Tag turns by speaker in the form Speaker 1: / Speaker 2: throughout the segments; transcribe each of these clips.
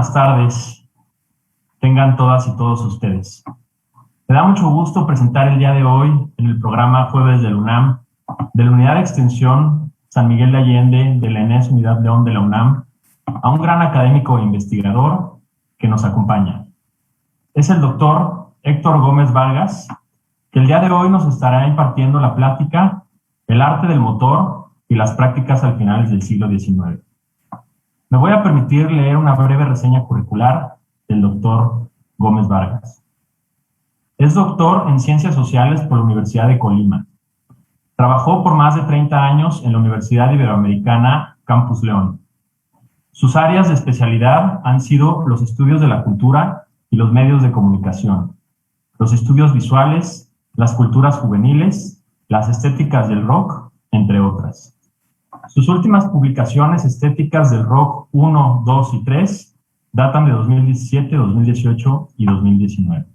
Speaker 1: buenas tardes tengan todas y todos ustedes. Me da mucho gusto presentar el día de hoy en el programa Jueves del UNAM, de la Unidad de Extensión San Miguel de Allende de la ENES Unidad León de la UNAM, a un gran académico e investigador que nos acompaña. Es el doctor Héctor Gómez Vargas, que el día de hoy nos estará impartiendo la plática El arte del motor y las prácticas al finales del siglo XIX. Me voy a permitir leer una breve reseña curricular del doctor Gómez Vargas. Es doctor en Ciencias Sociales por la Universidad de Colima. Trabajó por más de 30 años en la Universidad Iberoamericana Campus León. Sus áreas de especialidad han sido los estudios de la cultura y los medios de comunicación, los estudios visuales, las culturas juveniles, las estéticas del rock, entre otras. Sus últimas publicaciones estéticas del rock 1, 2 y 3 datan de 2017, 2018 y 2019.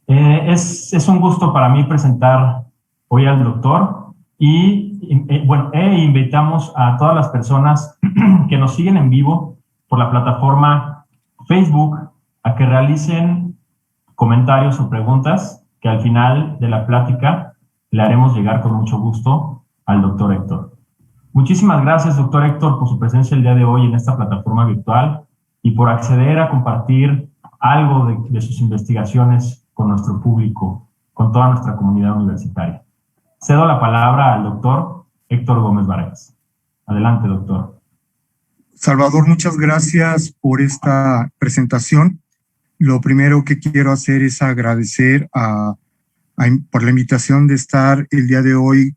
Speaker 1: Es un gusto para mí presentar hoy al doctor e invitamos a todas las personas que nos siguen en vivo por la plataforma Facebook a que realicen comentarios o preguntas que al final de la plática le haremos llegar con mucho gusto al doctor Héctor. Muchísimas gracias, doctor Héctor, por su presencia el día de hoy en esta plataforma virtual y por acceder a compartir algo de sus investigaciones con nuestro público, con toda nuestra comunidad universitaria. Cedo la palabra al doctor Héctor Gómez Vargas. Adelante, doctor.
Speaker 2: Salvador, muchas gracias por esta presentación. Lo primero que quiero hacer es agradecer por la invitación de estar el día de hoy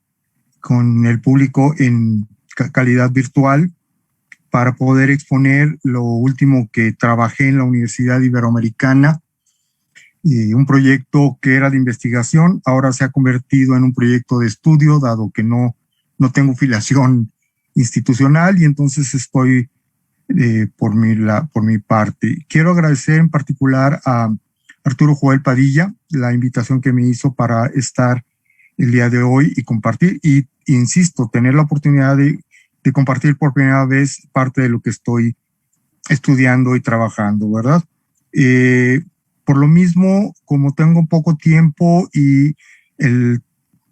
Speaker 2: con el público en calidad virtual para poder exponer lo último que trabajé en la Universidad Iberoamericana. Un proyecto que era de investigación, ahora se ha convertido en un proyecto de estudio, dado que no tengo filiación institucional y entonces estoy por mi parte. Quiero agradecer en particular a Arturo Joel Padilla la invitación que me hizo para estar el día de hoy y compartir, y insisto, tener la oportunidad de compartir por primera vez parte de lo que estoy estudiando y trabajando, ¿verdad? Por lo mismo, como tengo poco tiempo y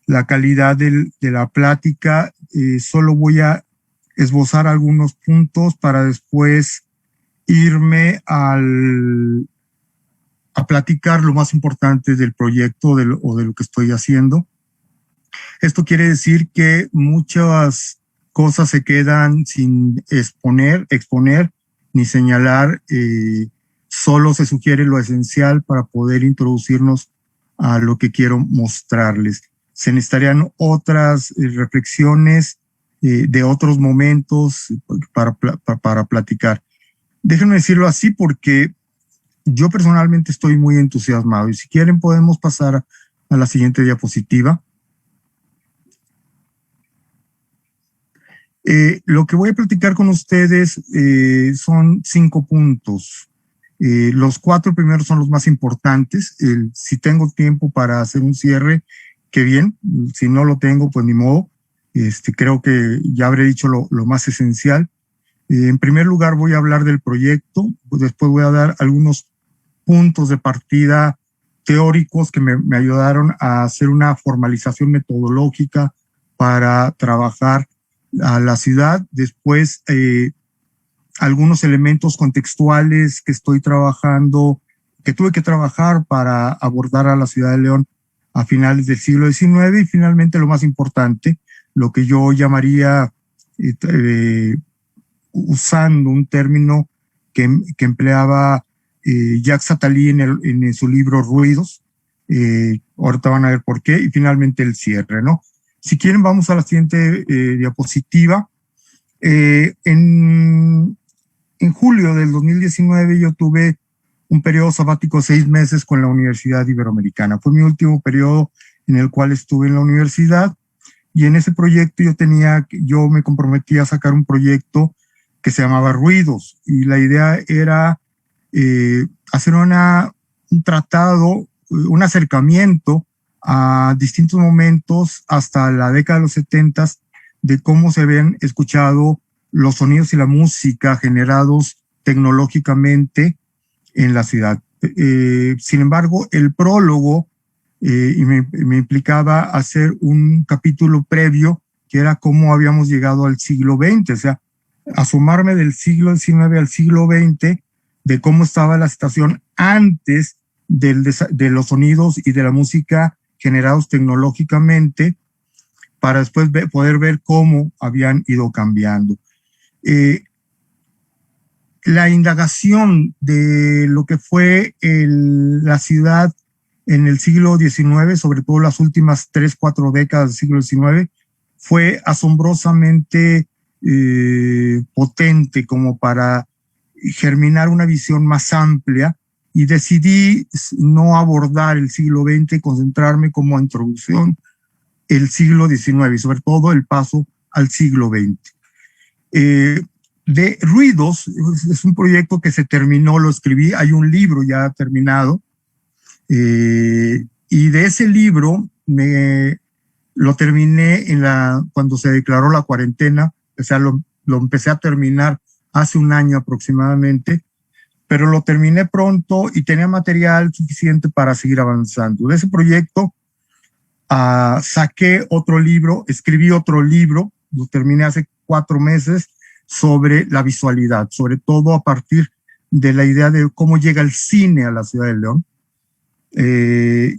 Speaker 2: la calidad de la plática, solo voy a esbozar algunos puntos para después irme a platicar lo más importante del proyecto o de lo que estoy haciendo. Esto quiere decir que muchas cosas se quedan sin exponer ni señalar. Solo se sugiere lo esencial para poder introducirnos a lo que quiero mostrarles. Se necesitarían otras reflexiones de otros momentos para platicar. Déjenme decirlo así porque yo personalmente estoy muy entusiasmado y si quieren podemos pasar a la siguiente diapositiva. Lo que voy a platicar con ustedes son 5 puntos. Los 4 primeros son los más importantes. Si tengo tiempo para hacer un cierre, qué bien. Si no lo tengo, pues ni modo. Creo que ya habré dicho lo más esencial. En primer lugar, voy a hablar del proyecto. Después voy a dar algunos puntos de partida teóricos que me ayudaron a hacer una formalización metodológica para trabajar a la ciudad. Después, algunos elementos contextuales que estoy trabajando, que tuve que trabajar para abordar a la ciudad de León a finales del siglo XIX y finalmente lo más importante, lo que yo llamaría, usando un término que empleaba Jacques Attali en su libro Ruidos, ahorita van a ver por qué, y finalmente el cierre, ¿no? Si quieren vamos a la siguiente diapositiva. En julio del 2019 yo tuve un periodo sabático de 6 meses con la Universidad Iberoamericana. Fue mi último periodo en el cual estuve en la universidad y en ese proyecto yo me comprometí a sacar un proyecto que se llamaba Ruidos y la idea era hacer un tratado, un acercamiento a distintos momentos hasta la década de los 70 de cómo se habían escuchado los sonidos y la música generados tecnológicamente en la ciudad. Sin embargo, el prólogo y me implicaba hacer un capítulo previo que era cómo habíamos llegado al siglo XX, o sea, asomarme del siglo XIX al siglo XX, de cómo estaba la situación antes de los sonidos y de la música generados tecnológicamente, para después poder ver cómo habían ido cambiando. La indagación de lo que fue la ciudad en el siglo XIX, sobre todo las últimas 3, 4 décadas del siglo XIX, fue asombrosamente potente como para germinar una visión más amplia, y decidí no abordar el siglo XX, concentrarme como introducción el siglo XIX y sobre todo el paso al siglo XX. De Ruidos, es un proyecto que se terminó, lo escribí, hay un libro ya terminado, y de ese libro lo terminé cuando se declaró la cuarentena, o sea, lo empecé a terminar hace un año aproximadamente, pero lo terminé pronto y tenía material suficiente para seguir avanzando. De ese proyecto saqué otro libro, escribí otro libro, lo terminé hace 4 meses, sobre la visualidad, sobre todo a partir de la idea de cómo llega el cine a la ciudad de León.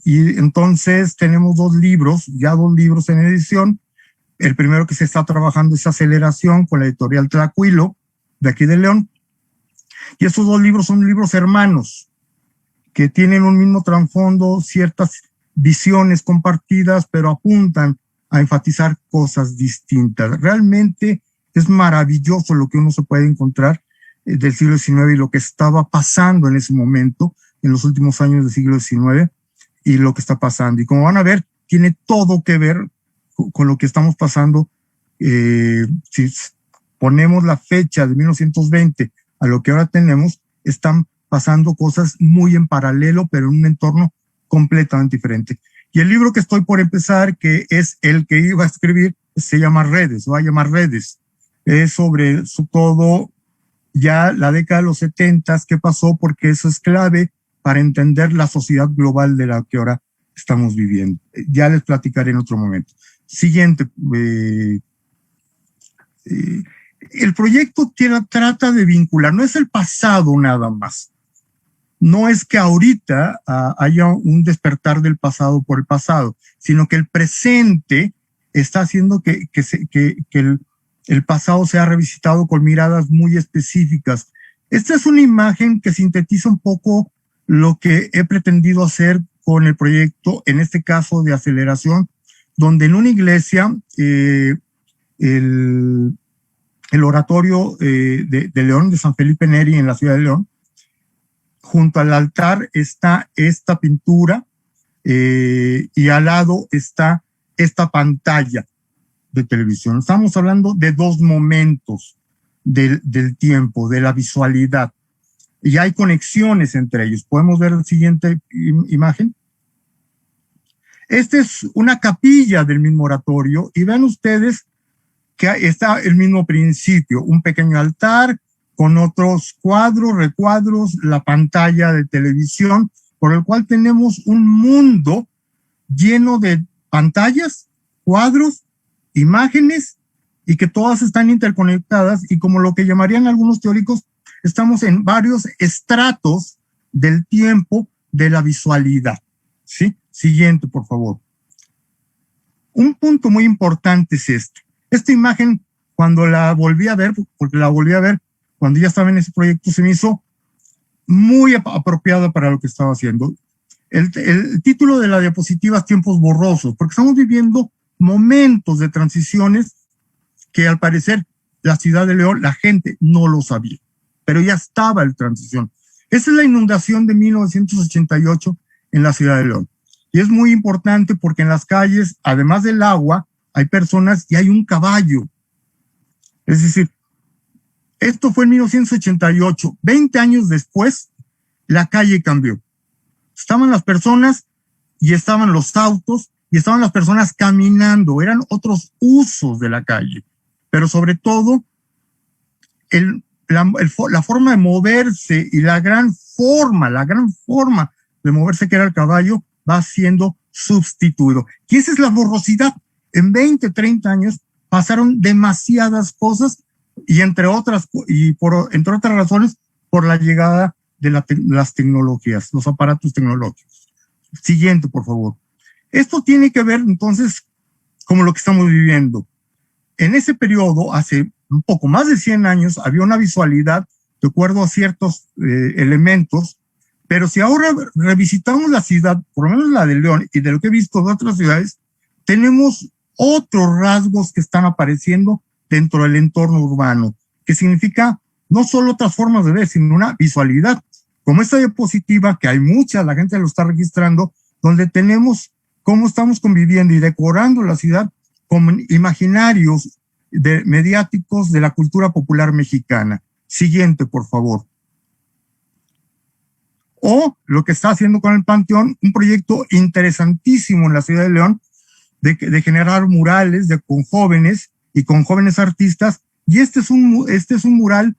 Speaker 2: Y entonces tenemos 2 libros, ya 2 libros en edición. El primero que se está trabajando es Aceleración, con la editorial Tlacuilo, de aquí de León. Y estos 2 libros son libros hermanos, que tienen un mismo trasfondo, ciertas visiones compartidas, pero apuntan a enfatizar cosas distintas. Realmente es maravilloso lo que uno se puede encontrar del siglo XIX y lo que estaba pasando en ese momento, en los últimos años del siglo XIX, y lo que está pasando. Y como van a ver, tiene todo que ver con lo que estamos pasando. Si ponemos la fecha de 1920 a lo que ahora tenemos, están pasando cosas muy en paralelo, pero en un entorno completamente diferente. Y el libro que estoy por empezar, que es el que iba a escribir, se llama Redes, va a llamar Redes. Es sobre todo ya la década de los 70, qué pasó, porque eso es clave para entender la sociedad global de la que ahora estamos viviendo. Ya les platicaré en otro momento. Siguiente. El proyecto trata de vincular, no es el pasado nada más. No es que ahorita haya un despertar del pasado por el pasado, sino que el presente está haciendo que el pasado sea revisitado con miradas muy específicas. Esta es una imagen que sintetiza un poco lo que he pretendido hacer con el proyecto, en este caso de Aceleración, donde en una iglesia, el oratorio de León, de San Felipe Neri, en la ciudad de León, junto al altar está esta pintura y al lado está esta pantalla de televisión. Estamos hablando de 2 momentos del tiempo, de la visualidad, y hay conexiones entre ellos. Podemos ver la siguiente imagen. Esta es una capilla del mismo oratorio, y vean ustedes que está el mismo principio, un pequeño altar con otros cuadros, recuadros, la pantalla de televisión, por el cual tenemos un mundo lleno de pantallas, cuadros, imágenes, y que todas están interconectadas, y como lo que llamarían algunos teóricos, estamos en varios estratos del tiempo de la visualidad. ¿Sí? Siguiente, por favor. Un punto muy importante es este. Esta imagen, cuando la volví a ver, porque la volví a ver cuando ya estaba en ese proyecto, se me hizo muy apropiada para lo que estaba haciendo. El título de la diapositiva es Tiempos borrosos, porque estamos viviendo momentos de transiciones que al parecer la ciudad de León, la gente no lo sabía, pero ya estaba en transición. Esa es la inundación de 1988 en la ciudad de León. Y es muy importante porque en las calles, además del agua, hay personas y hay un caballo. Es decir, esto fue en 1988. 20 años después, la calle cambió. Estaban las personas y estaban los autos y estaban las personas caminando. Eran otros usos de la calle. Pero sobre todo, la forma de moverse y la gran forma de moverse que era el caballo va siendo sustituido. Y esa es la borrosidad. En 20, 30 años pasaron demasiadas cosas y entre otras razones por la llegada de las tecnologías, los aparatos tecnológicos. Siguiente, por favor. Esto tiene que ver entonces como lo que estamos viviendo. En ese periodo, hace un poco más de 100 años, había una visualidad de acuerdo a ciertos elementos, pero si ahora revisitamos la ciudad, por lo menos la de León y de lo que he visto de otras ciudades, tenemos otros rasgos que están apareciendo dentro del entorno urbano, que significa no solo otras formas de ver, sino una visualidad, como esta diapositiva, que hay mucha, la gente lo está registrando, donde tenemos cómo estamos conviviendo y decorando la ciudad con imaginarios mediáticos de la cultura popular mexicana. Siguiente, por favor. O lo que está haciendo con el Panteón, un proyecto interesantísimo en la ciudad de León, de generar murales con jóvenes y con jóvenes artistas. Y este es un mural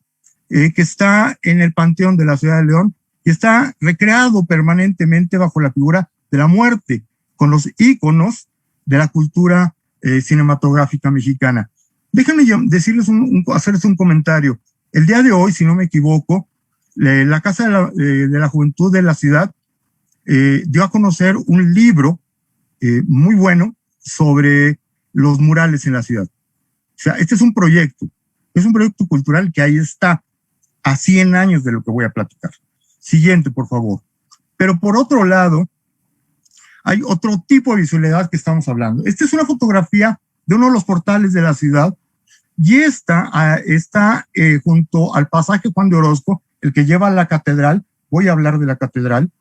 Speaker 2: que está en el Panteón de la ciudad de León y está recreado permanentemente bajo la figura de la muerte, con los íconos de la cultura cinematográfica mexicana. Déjenme decirles hacerles un comentario. El día de hoy, si no me equivoco, la Casa de la Juventud de la ciudad dio a conocer un libro muy bueno sobre los murales en la ciudad. O sea, este es un proyecto cultural que ahí está a 100 años de lo que voy a platicar. Siguiente, por favor. Pero por otro lado, hay otro tipo de visualidad que estamos hablando. Esta es una fotografía de uno de los portales de la ciudad y esta está junto al pasaje Juan de Orozco, el que lleva a la catedral. Voy a hablar de la catedral.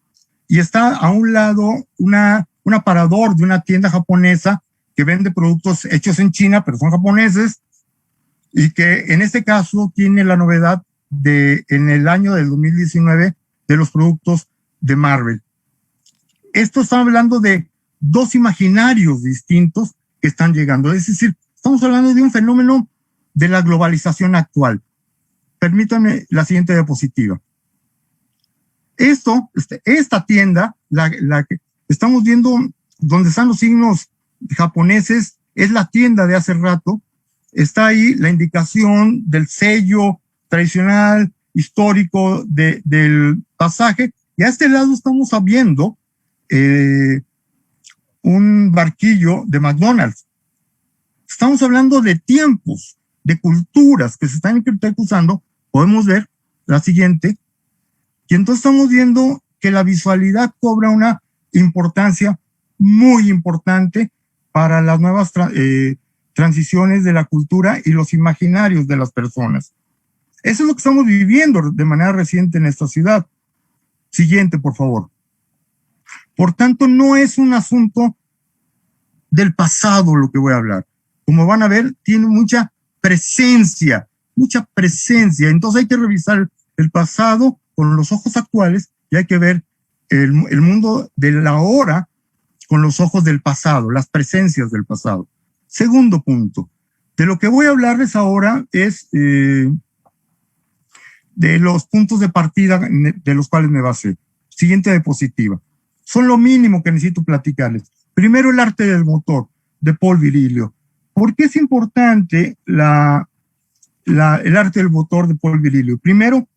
Speaker 2: Y está a un lado un aparador de una tienda japonesa que vende productos hechos en China, pero son japoneses, y que en este caso tiene la novedad en el año del 2019 de los productos de Marvel. Esto está hablando de dos imaginarios distintos que están llegando. Es decir, estamos hablando de un fenómeno de la globalización actual. Permítanme la siguiente diapositiva. Esta tienda, la que estamos viendo donde están los signos japoneses, es la tienda de hace rato. Está ahí la indicación del sello tradicional, histórico del pasaje. Y a este lado estamos viendo un barquillo de McDonald's. Estamos hablando de tiempos, de culturas que se están intercruzando. Podemos ver la siguiente. Y entonces estamos viendo que la visualidad cobra una importancia muy importante para las nuevas transiciones de la cultura y los imaginarios de las personas. Eso es lo que estamos viviendo de manera reciente en esta ciudad. Siguiente, por favor. Por tanto, no es un asunto del pasado lo que voy a hablar. Como van a ver, tiene mucha presencia. Entonces hay que revisar el pasado con los ojos actuales y hay que ver el mundo de la hora con los ojos del pasado, las presencias del pasado. Segundo punto. De lo que voy a hablarles ahora es de los puntos de partida de los cuales me basé. Siguiente diapositiva. Son lo mínimo que necesito platicarles. Primero, el arte del motor, de Paul Virilio. ¿Por qué es importante el arte del motor de Paul Virilio? Primero,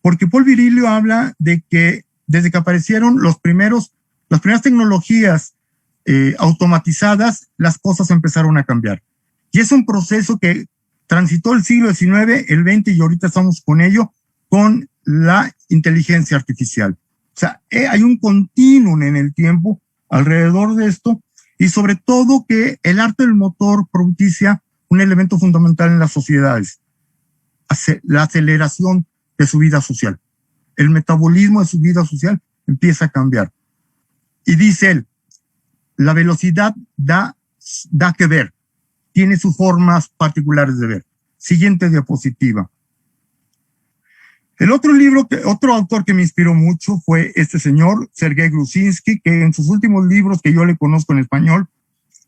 Speaker 2: porque Paul Virilio habla de que desde que aparecieron las primeras tecnologías automatizadas, las cosas empezaron a cambiar. Y es un proceso que transitó el siglo XIX, el XX y ahorita estamos con ello, con la inteligencia artificial. O sea, hay un continuum en el tiempo alrededor de esto y sobre todo que el arte del motor propicia un elemento fundamental en las sociedades, la aceleración de su vida social. El metabolismo de su vida social empieza a cambiar. Y dice él, la velocidad da que ver, tiene sus formas particulares de ver. Siguiente diapositiva. El otro autor que me inspiró mucho fue este señor, Sergei Gruzinski, que en sus últimos libros que yo le conozco en español,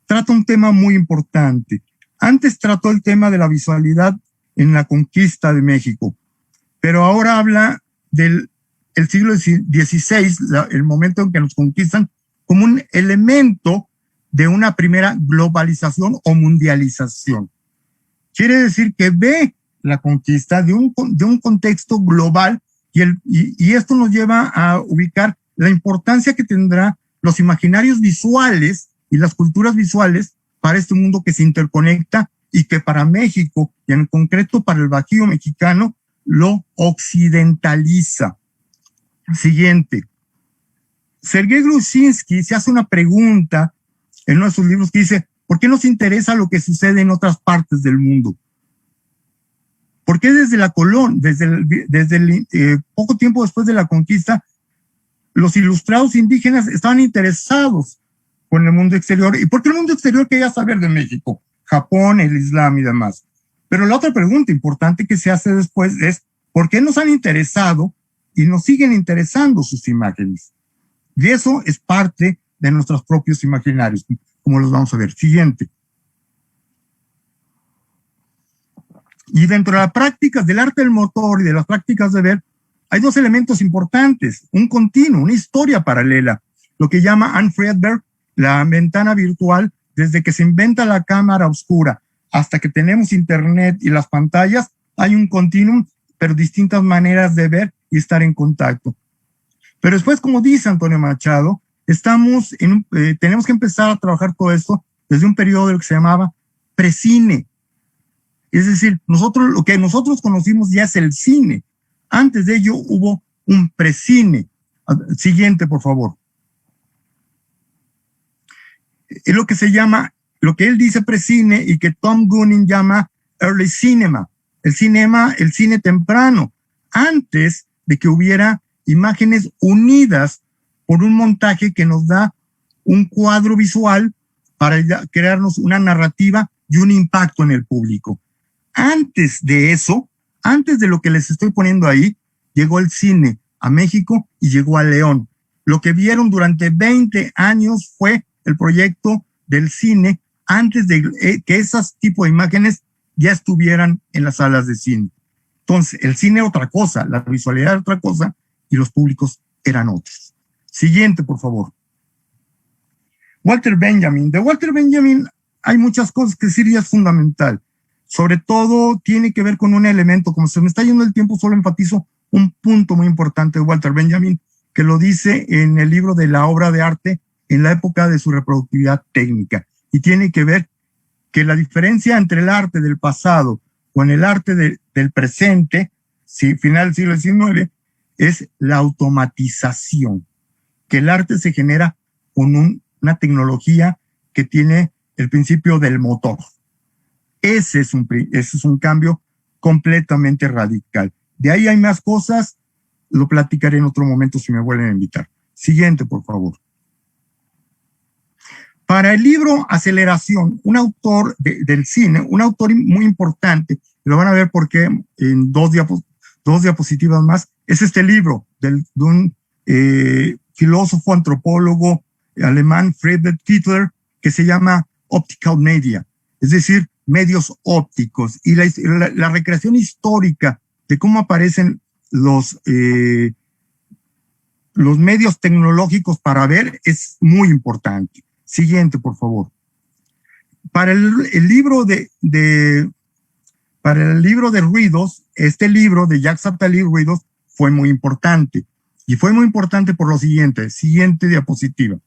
Speaker 2: trata un tema muy importante. Antes trató el tema de la visualidad en la conquista de México. pero ahora habla del el siglo XVI, el momento en que nos conquistan, como un elemento de una primera globalización o mundialización. Quiere decir que ve la conquista de un contexto global y esto nos lleva a ubicar la importancia que tendrá los imaginarios visuales y las culturas visuales para este mundo que se interconecta y que para México, y en concreto para el Bajío mexicano, lo occidentaliza. Siguiente. Sergei Grushinsky se hace una pregunta en uno de sus libros que dice, ¿por qué nos interesa lo que sucede en otras partes del mundo? ¿Por qué desde la colonia, poco tiempo después de la conquista, los ilustrados indígenas estaban interesados con el mundo exterior? ¿Y por qué el mundo exterior quería saber de México, Japón, el Islam y demás? Pero la otra pregunta importante que se hace después es, ¿por qué nos han interesado y nos siguen interesando sus imágenes? Y eso es parte de nuestros propios imaginarios, como los vamos a ver. Siguiente. Y dentro de las prácticas del arte del motor y de las prácticas de ver, hay dos elementos importantes, un continuo, una historia paralela, lo que llama Anne Friedberg la ventana virtual, desde que se inventa la cámara oscura hasta que tenemos internet y las pantallas, hay un continuum, pero distintas maneras de ver y estar en contacto. Pero después, como dice Antonio Machado, tenemos que empezar a trabajar todo esto desde un periodo que se llamaba precine. Es decir, lo que nosotros conocimos ya es el cine. Antes de ello hubo un precine. Siguiente, por favor. Es lo que se llama, lo que él dice precine y que Tom Goonin llama early cinema. El cine temprano, antes de que hubiera imágenes unidas por un montaje que nos da un cuadro visual para crearnos una narrativa y un impacto en el público. Antes de eso, antes de lo que les estoy poniendo ahí, llegó el cine a México y llegó a León. Lo que vieron durante 20 años fue el proyecto del cine antes de que esos tipos de imágenes ya estuvieran en las salas de cine. Entonces, el cine era otra cosa, la visualidad era otra cosa y los públicos eran otros. Siguiente, por favor. Walter Benjamin. De Walter Benjamin hay muchas cosas que decir y es fundamental. Sobre todo tiene que ver con un elemento, como se me está yendo el tiempo, solo enfatizo un punto muy importante de Walter Benjamin, que lo dice en el libro de la obra de arte en la época de su reproductividad técnica. Y tiene que ver que la diferencia entre el arte del pasado con el arte del presente, final del siglo XIX, es la automatización. Que el arte se genera con una tecnología que tiene el principio del motor. Ese es un cambio completamente radical. De ahí hay más cosas, lo platicaré en otro momento si me vuelven a invitar. Siguiente, por favor. Para el libro Aceleración, un autor del cine, un autor muy importante, lo van a ver porque en dos diapositivas más, es este libro de un filósofo, antropólogo alemán, Friedrich Kittler, que se llama Optical Media, es decir, medios ópticos, y la recreación histórica de cómo aparecen los medios tecnológicos para ver es muy importante. Siguiente, por favor. Para el libro de ruidos, este libro de Jacques Attali, Ruidos, fue muy importante. Y fue muy importante por lo siguiente. Siguiente diapositiva.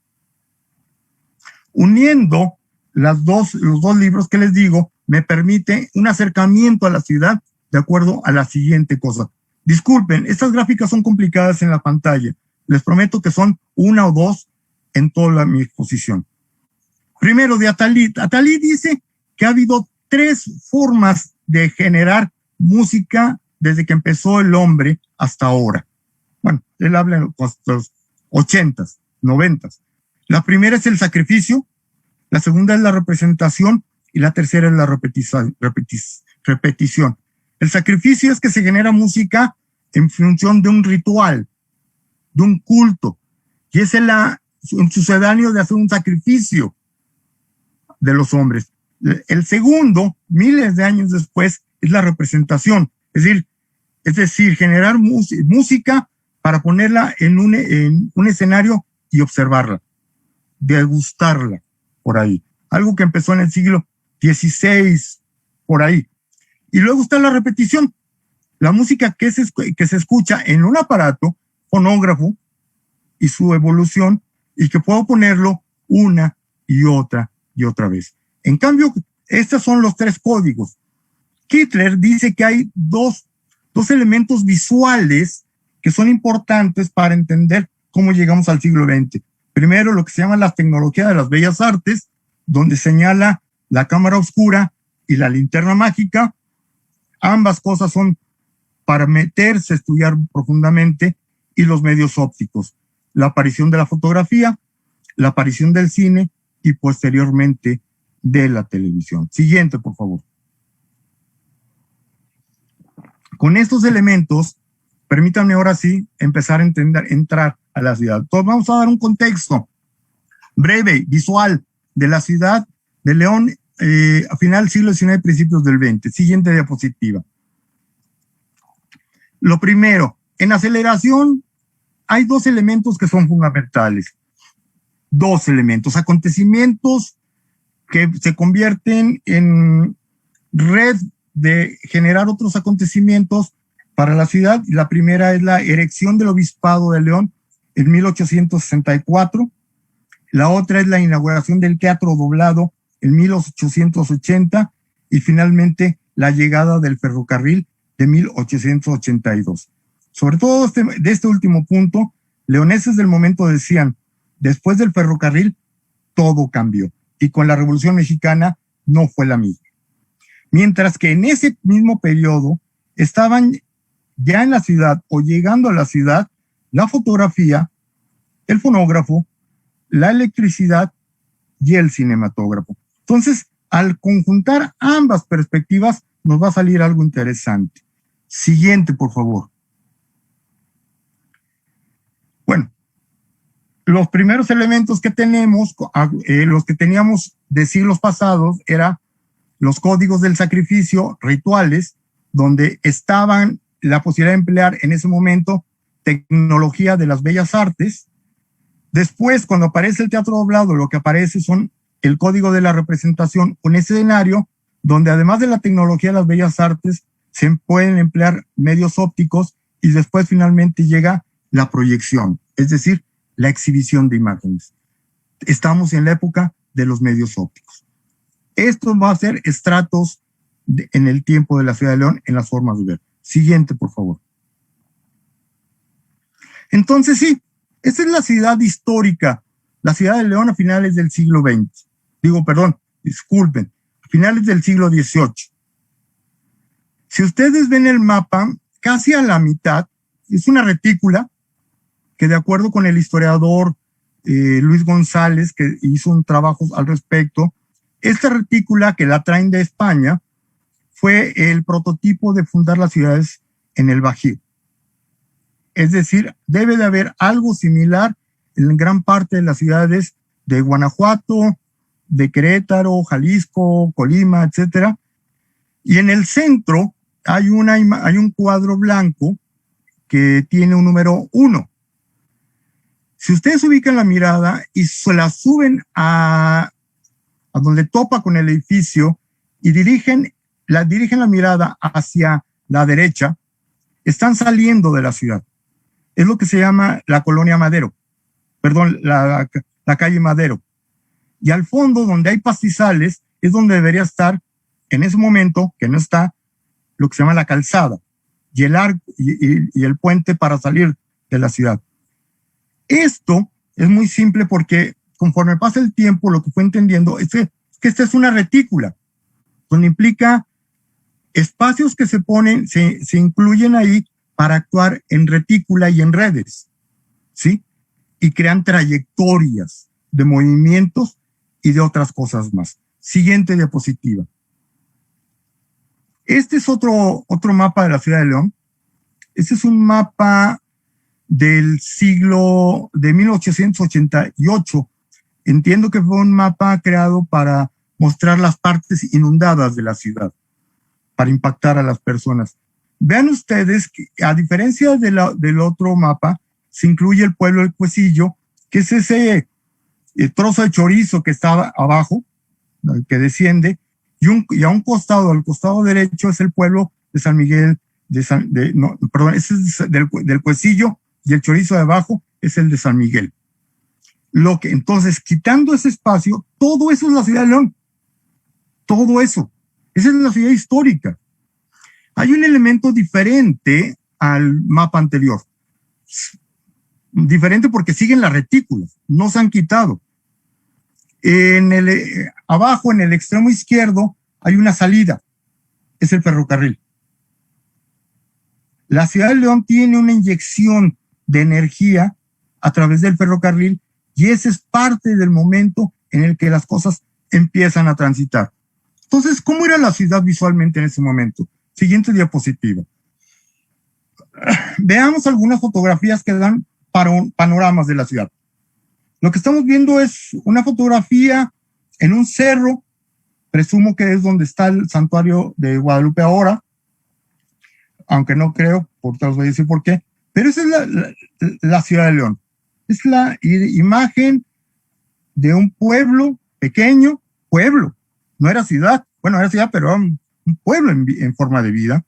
Speaker 2: Uniendo los dos libros que les digo, me permite un acercamiento a la ciudad de acuerdo a la siguiente cosa. Disculpen, estas gráficas son complicadas en la pantalla. Les prometo que son una o dos en toda mi exposición. Primero, de Attali. Attali dice que ha habido 3 formas de generar música desde que empezó el hombre hasta ahora. Bueno, él habla en los 80s, 90s. La primera es el sacrificio, la segunda es la representación y la tercera es la repetición. El sacrificio es que se genera música en función de un ritual, de un culto, y es un sucedáneo de hacer un sacrificio de los hombres. El segundo, miles de años después, es la representación, es decir, Es decir, generar música para ponerla en un escenario y observarla, degustarla por ahí. Algo que empezó en el siglo XVI, por ahí. Y luego está la repetición. La música que se escucha en un aparato fonógrafo y su evolución, y que puedo ponerlo una y otra vez. En cambio, estos son los tres códigos. Kittler dice que hay dos elementos visuales que son importantes para entender cómo llegamos al siglo XX. Primero, lo que se llama la tecnología de las bellas artes, donde señala la cámara oscura y la linterna mágica. Ambas cosas son para meterse a estudiar profundamente, y los medios ópticos, la aparición de la fotografía, la aparición del cine y posteriormente de la televisión. Siguiente, por favor. Con estos elementos, permítanme ahora sí empezar a entrar a la ciudad. Entonces vamos a dar un contexto breve, visual, de la ciudad de León a final del siglo XIX, principios del XX. Siguiente diapositiva. Lo primero, en aceleración hay dos elementos que son fundamentales. Dos elementos, acontecimientos que se convierten en red de generar otros acontecimientos para la ciudad. La primera es la erección del Obispado de León en 1864. La otra es la inauguración del Teatro Doblado en 1880 y finalmente la llegada del ferrocarril de 1882. Sobre todo de este último punto, leoneses del momento decían, después del ferrocarril todo cambió, y con la Revolución Mexicana no fue la misma. Mientras que en ese mismo periodo estaban ya en la ciudad o llegando a la ciudad la fotografía, el fonógrafo, la electricidad y el cinematógrafo. Entonces, al conjuntar ambas perspectivas, nos va a salir algo interesante. Siguiente, por favor. Bueno, los primeros elementos que tenemos, los que teníamos de siglos pasados, eran los códigos del sacrificio, rituales, donde estaban la posibilidad de emplear en ese momento tecnología de las bellas artes. Después, cuando aparece el teatro doblado, lo que aparece son el código de la representación, un escenario donde además de la tecnología de las bellas artes, se pueden emplear medios ópticos, y después finalmente llega la proyección, es decir, la exhibición de imágenes. Estamos en la época de los medios ópticos. Esto va a ser estratos en el tiempo de la ciudad de León en las formas de ver. Siguiente, por favor. Entonces, sí, esta es la ciudad histórica, la ciudad de León a finales del siglo XX. Disculpen, a finales del siglo XVIII. Si ustedes ven el mapa, casi a la mitad es una retícula que, de acuerdo con el historiador Luis González, que hizo un trabajo al respecto, esta retícula, que la traen de España, fue el prototipo de fundar las ciudades en el Bajío. Es decir, debe de haber algo similar en gran parte de las ciudades de Guanajuato, de Querétaro, Jalisco, Colima, etcétera. Y en el centro hay un cuadro blanco que tiene un número 1. Si ustedes ubican la mirada y se la suben a donde topa con el edificio y dirigen la mirada hacia la derecha, están saliendo de la ciudad. Es lo que se llama la colonia Madero, la calle Madero. Y al fondo, donde hay pastizales, es donde debería estar, en ese momento, que no está, lo que se llama la calzada y el arco y el puente para salir de la ciudad. Esto es muy simple porque conforme pasa el tiempo, lo que fue entendiendo es que esta es una retícula, donde implica espacios que se ponen, se incluyen ahí para actuar en retícula y en redes, ¿sí? Y crean trayectorias de movimientos y de otras cosas más. Siguiente diapositiva. Este es otro mapa de la ciudad de León. Este es un mapa del siglo de 1888. Entiendo que fue un mapa creado para mostrar las partes inundadas de la ciudad, para impactar a las personas. Vean ustedes que, a diferencia del otro mapa, se incluye el pueblo del Cuecillo, que es ese trozo de chorizo que está abajo, que desciende, y a un costado, al costado derecho, es el pueblo de San Miguel, ese es del Cuecillo, y el chorizo de abajo es el de San Miguel. Entonces, quitando ese espacio, todo eso es la ciudad de León. Todo eso. Esa es la ciudad histórica. Hay un elemento diferente al mapa anterior. Diferente porque siguen las retículas, no se han quitado. Abajo, en el extremo izquierdo, hay una salida. Es el ferrocarril. La ciudad de León tiene una inyección de energía a través del ferrocarril y ese es parte del momento en el que las cosas empiezan a transitar. Entonces, ¿cómo era la ciudad visualmente en ese momento? Siguiente diapositiva. Veamos algunas fotografías que dan panoramas de la ciudad. Lo que estamos viendo es una fotografía en un cerro, presumo que es donde está el santuario de Guadalupe ahora, aunque no creo, porque os voy a decir por qué, pero esa es la ciudad de León. Es la imagen de un pueblo pequeño, pueblo, no era ciudad, bueno, era ciudad, pero era un pueblo en forma de vida,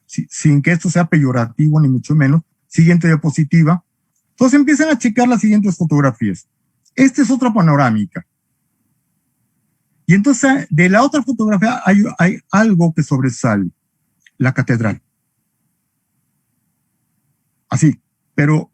Speaker 2: sin que esto sea peyorativo ni mucho menos. Siguiente diapositiva. Entonces empiezan a checar las siguientes fotografías. Esta es otra panorámica. Y entonces de la otra fotografía hay algo que sobresale, la catedral. Así, pero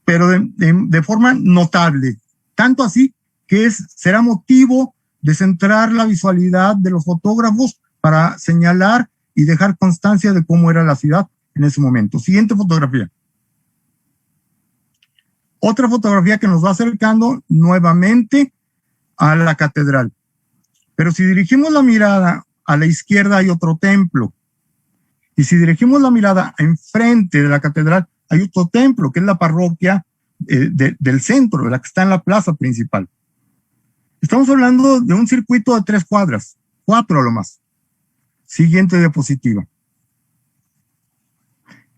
Speaker 2: de forma notable. Tanto así que será motivo de centrar la visualidad de los fotógrafos para señalar y dejar constancia de cómo era la ciudad en ese momento. Siguiente fotografía. Otra fotografía que nos va acercando nuevamente a la catedral. Pero si dirigimos la mirada a la izquierda hay otro templo. Y si dirigimos la mirada enfrente de la catedral hay otro templo, que es la parroquia del centro, de la que está en la plaza principal. Estamos hablando de un circuito de 3 cuadras, 4 a lo más. Siguiente diapositiva.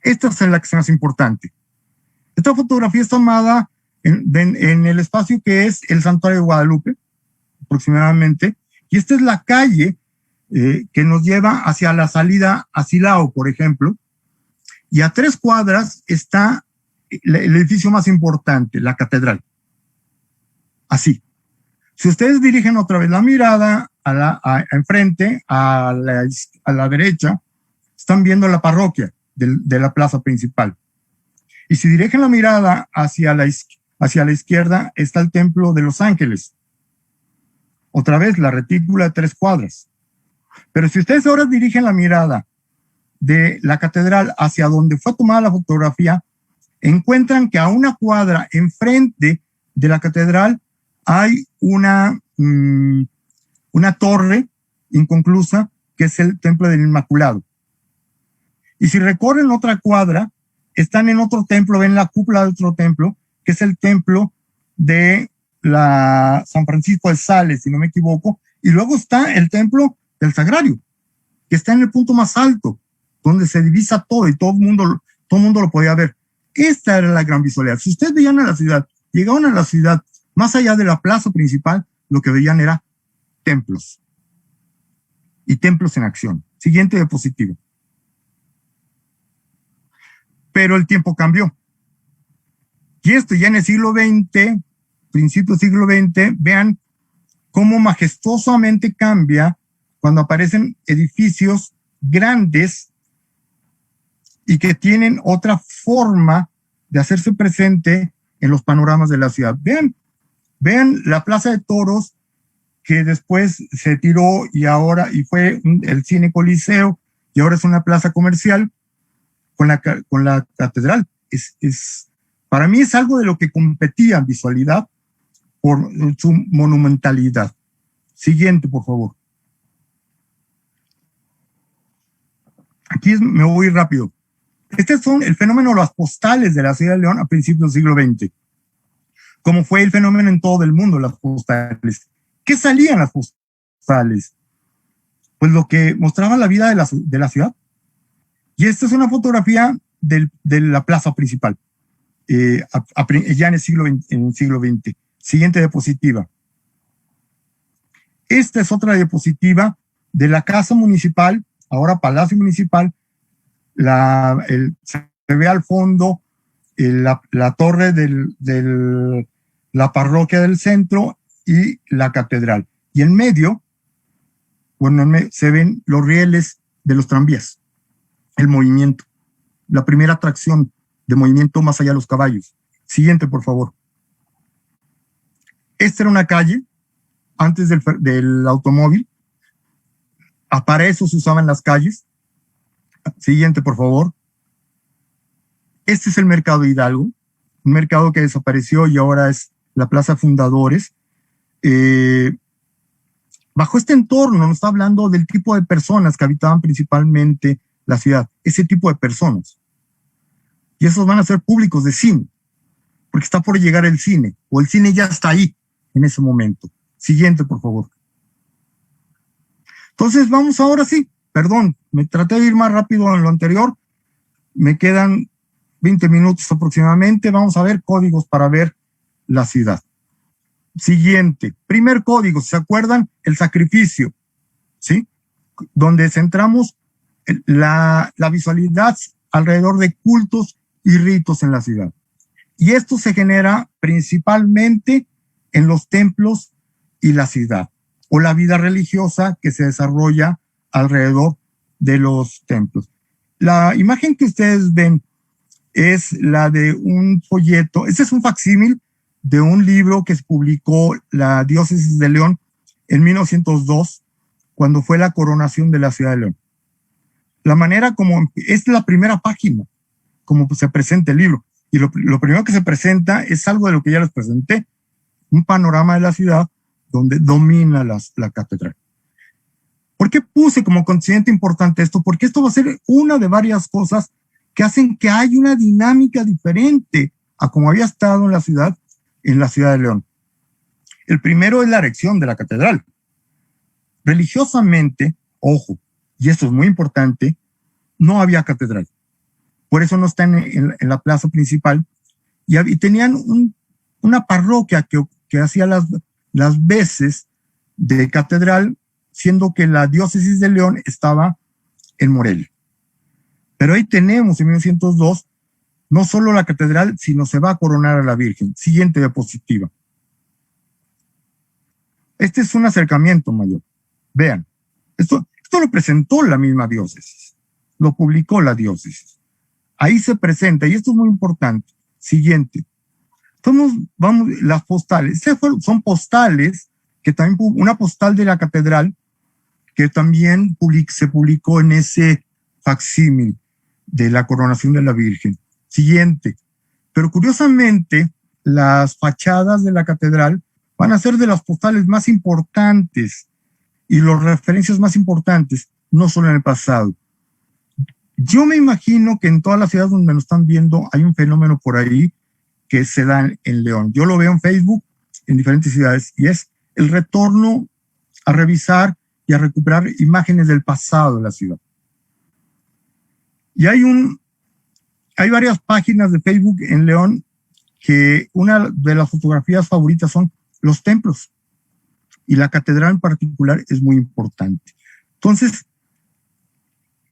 Speaker 2: Esta es la que es más importante. Esta fotografía es tomada en el espacio que es el Santuario de Guadalupe, aproximadamente, y esta es la calle que nos lleva hacia la salida a Silao, por ejemplo, y a 3 cuadras está el edificio más importante, la catedral. Así. Si ustedes dirigen otra vez la mirada enfrente, a la derecha, están viendo la parroquia de la plaza principal. Y si dirigen la mirada hacia la izquierda, está el templo de Los Ángeles. Otra vez, la retícula de 3 cuadras. Pero si ustedes ahora dirigen la mirada de la catedral hacia donde fue tomada la fotografía, encuentran que a 1 cuadra enfrente de la catedral hay una torre inconclusa que es el Templo del Inmaculado. Y si recorren otra cuadra, están en otro templo, ven la cúpula de otro templo, que es el templo de la San Francisco de Sales, si no me equivoco, y luego está el templo del Sagrario, que está en el punto más alto, donde se divisa todo y todo el mundo lo podía ver. Esta era la gran visualidad. Si ustedes veían a la ciudad, llegaban a la ciudad, más allá de la plaza principal, lo que veían era templos. Y templos en acción. Siguiente diapositiva. Pero el tiempo cambió. Y esto ya en el siglo XX, principio del siglo XX, vean cómo majestuosamente cambia cuando aparecen edificios grandes y que tienen otra forma de hacerse presente en los panoramas de la ciudad. Vean la Plaza de Toros, que después se tiró y fue el Cine Coliseo, y ahora es una plaza comercial con la catedral. Para mí es algo de lo que competía en visualidad por su monumentalidad. Siguiente, por favor. Aquí me voy rápido. Este son el fenómeno de las postales de la ciudad de León a principios del siglo XX. Como fue el fenómeno en todo el mundo, las postales. ¿Qué salían las postales? Pues lo que mostraba la vida de la ciudad. Y esta es una fotografía de la plaza principal, ya en el siglo XX. Siguiente diapositiva. Esta es otra diapositiva de la Casa Municipal, ahora Palacio Municipal. Se ve al fondo la torre de la parroquia del centro y la catedral. Y en medio, se ven los rieles de los tranvías, el movimiento, la primera atracción de movimiento más allá de los caballos. Siguiente, por favor. Esta era una calle antes del automóvil. Para eso se usaban las calles. Siguiente, por favor. Este es el Mercado Hidalgo, un mercado que desapareció y ahora es la Plaza Fundadores. Bajo este entorno nos está hablando del tipo de personas que habitaban principalmente la ciudad, ese tipo de personas. Y esos van a ser públicos de cine, porque está por llegar el cine, o el cine ya está ahí en ese momento. Siguiente, por favor. Entonces vamos ahora sí, perdón, me traté de ir más rápido en lo anterior, me quedan 20 minutos aproximadamente. Vamos a ver códigos para ver la ciudad. Siguiente, primer código, ¿se acuerdan? El sacrificio, ¿sí? Donde centramos la visualidad alrededor de cultos y ritos en la ciudad. Y esto se genera principalmente en los templos y la ciudad, o la vida religiosa que se desarrolla alrededor de los templos. La imagen que ustedes ven es la de un folleto. Este es un facsímil de un libro que se publicó la Diócesis de León en 1902, cuando fue la coronación de la ciudad de León. La manera como es la primera página, como se presenta el libro. Y lo primero que se presenta es algo de lo que ya les presenté, un panorama de la ciudad donde domina la catedral. ¿Por qué puse como condicionante importante esto? Porque esto va a ser una de varias cosas que hacen que haya una dinámica diferente a como había estado en la ciudad de León. El primero es la erección de la catedral. Religiosamente, ojo, y esto es muy importante, no había catedral. Por eso no está en la plaza principal. Y tenían una parroquia que hacía las veces de catedral, siendo que la diócesis de León estaba en Morelia. Pero ahí tenemos en 1902 no solo la catedral, sino se va a coronar a la Virgen. Siguiente diapositiva. Este es un acercamiento mayor. Vean, esto lo presentó la misma diócesis, lo publicó la diócesis. Ahí se presenta, y esto es muy importante. Siguiente. Entonces, las postales. Son postales, que también, una postal de la catedral, que también se publicó en ese facsímil de la coronación de la Virgen. Siguiente. Pero curiosamente, las fachadas de la catedral van a ser de las postales más importantes y las referencias más importantes, no solo en el pasado. Yo me imagino que en todas las ciudades donde nos están viendo hay un fenómeno por ahí que se da en León. Yo lo veo en Facebook, en diferentes ciudades, y es el retorno a revisar y a recuperar imágenes del pasado de la ciudad. Y hay varias páginas de Facebook en León que una de las fotografías favoritas son los templos, y la catedral en particular es muy importante. Entonces,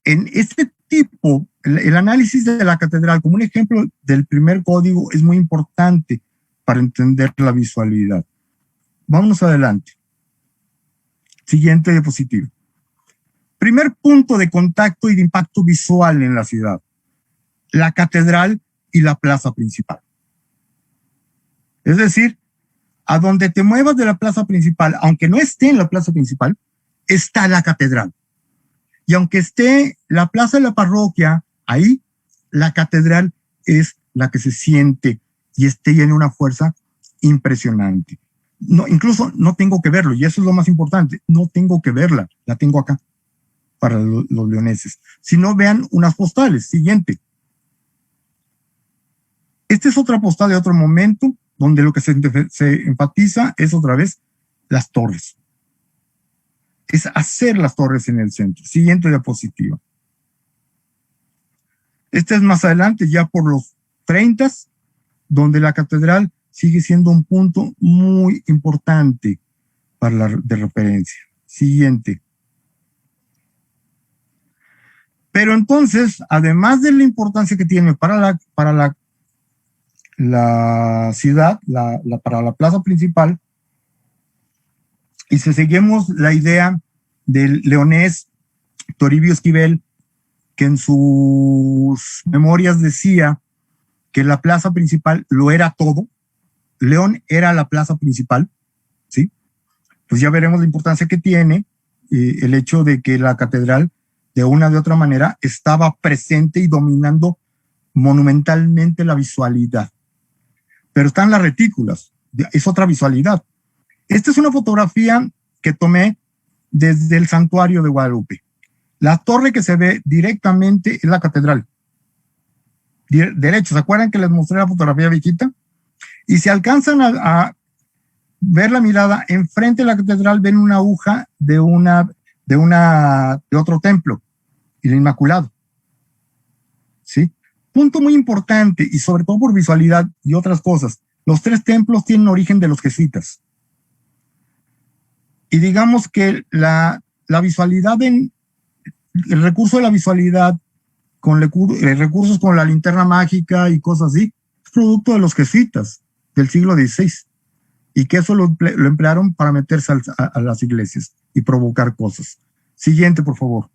Speaker 2: en este tipo, el análisis de la catedral como un ejemplo del primer código es muy importante para entender la visualidad. Vámonos adelante. Siguiente diapositiva. Primer punto de contacto y de impacto visual en la ciudad: la catedral y la plaza principal. Es decir, a donde te muevas de la plaza principal, aunque no esté en la plaza principal, está la catedral. Y aunque esté la plaza de la parroquia, ahí la catedral es la que se siente y tiene una fuerza impresionante. No, incluso no tengo que verlo, y eso es lo más importante, no tengo que verla, la tengo acá para los leoneses. Si no, vean unas postales. Siguiente. Esta es otra postal de otro momento, donde lo que se enfatiza es otra vez las torres. Es hacer las torres en el centro. Siguiente diapositiva. Este es más adelante, ya por los 30, donde la catedral sigue siendo un punto muy importante para la de referencia. Siguiente. Pero entonces, además de la importancia que tiene para la ciudad, para la plaza principal, y si seguimos la idea del leonés Toribio Esquivel, que en sus memorias decía que la plaza principal lo era todo, León era la plaza principal, ¿sí? Pues ya veremos la importancia que tiene el hecho de que la catedral, de una de otra manera, estaba presente y dominando monumentalmente la visualidad. Pero están las retículas, es otra visualidad. Esta es una fotografía que tomé desde el santuario de Guadalupe. La torre que se ve directamente es la catedral. Derecho, ¿se acuerdan que les mostré la fotografía viejita? Y si alcanzan a ver la mirada, enfrente de la catedral ven una aguja de otro templo, el Inmaculado. ¿Sí? Punto muy importante, y sobre todo por visualidad y otras cosas. Los tres templos tienen origen de los jesuitas. Y digamos que la visualidad, el recurso de la visualidad, con recursos como la linterna mágica y cosas así, es producto de los jesuitas del siglo XVI. Y que eso lo emplearon para meterse a las iglesias y provocar cosas. Siguiente, por favor.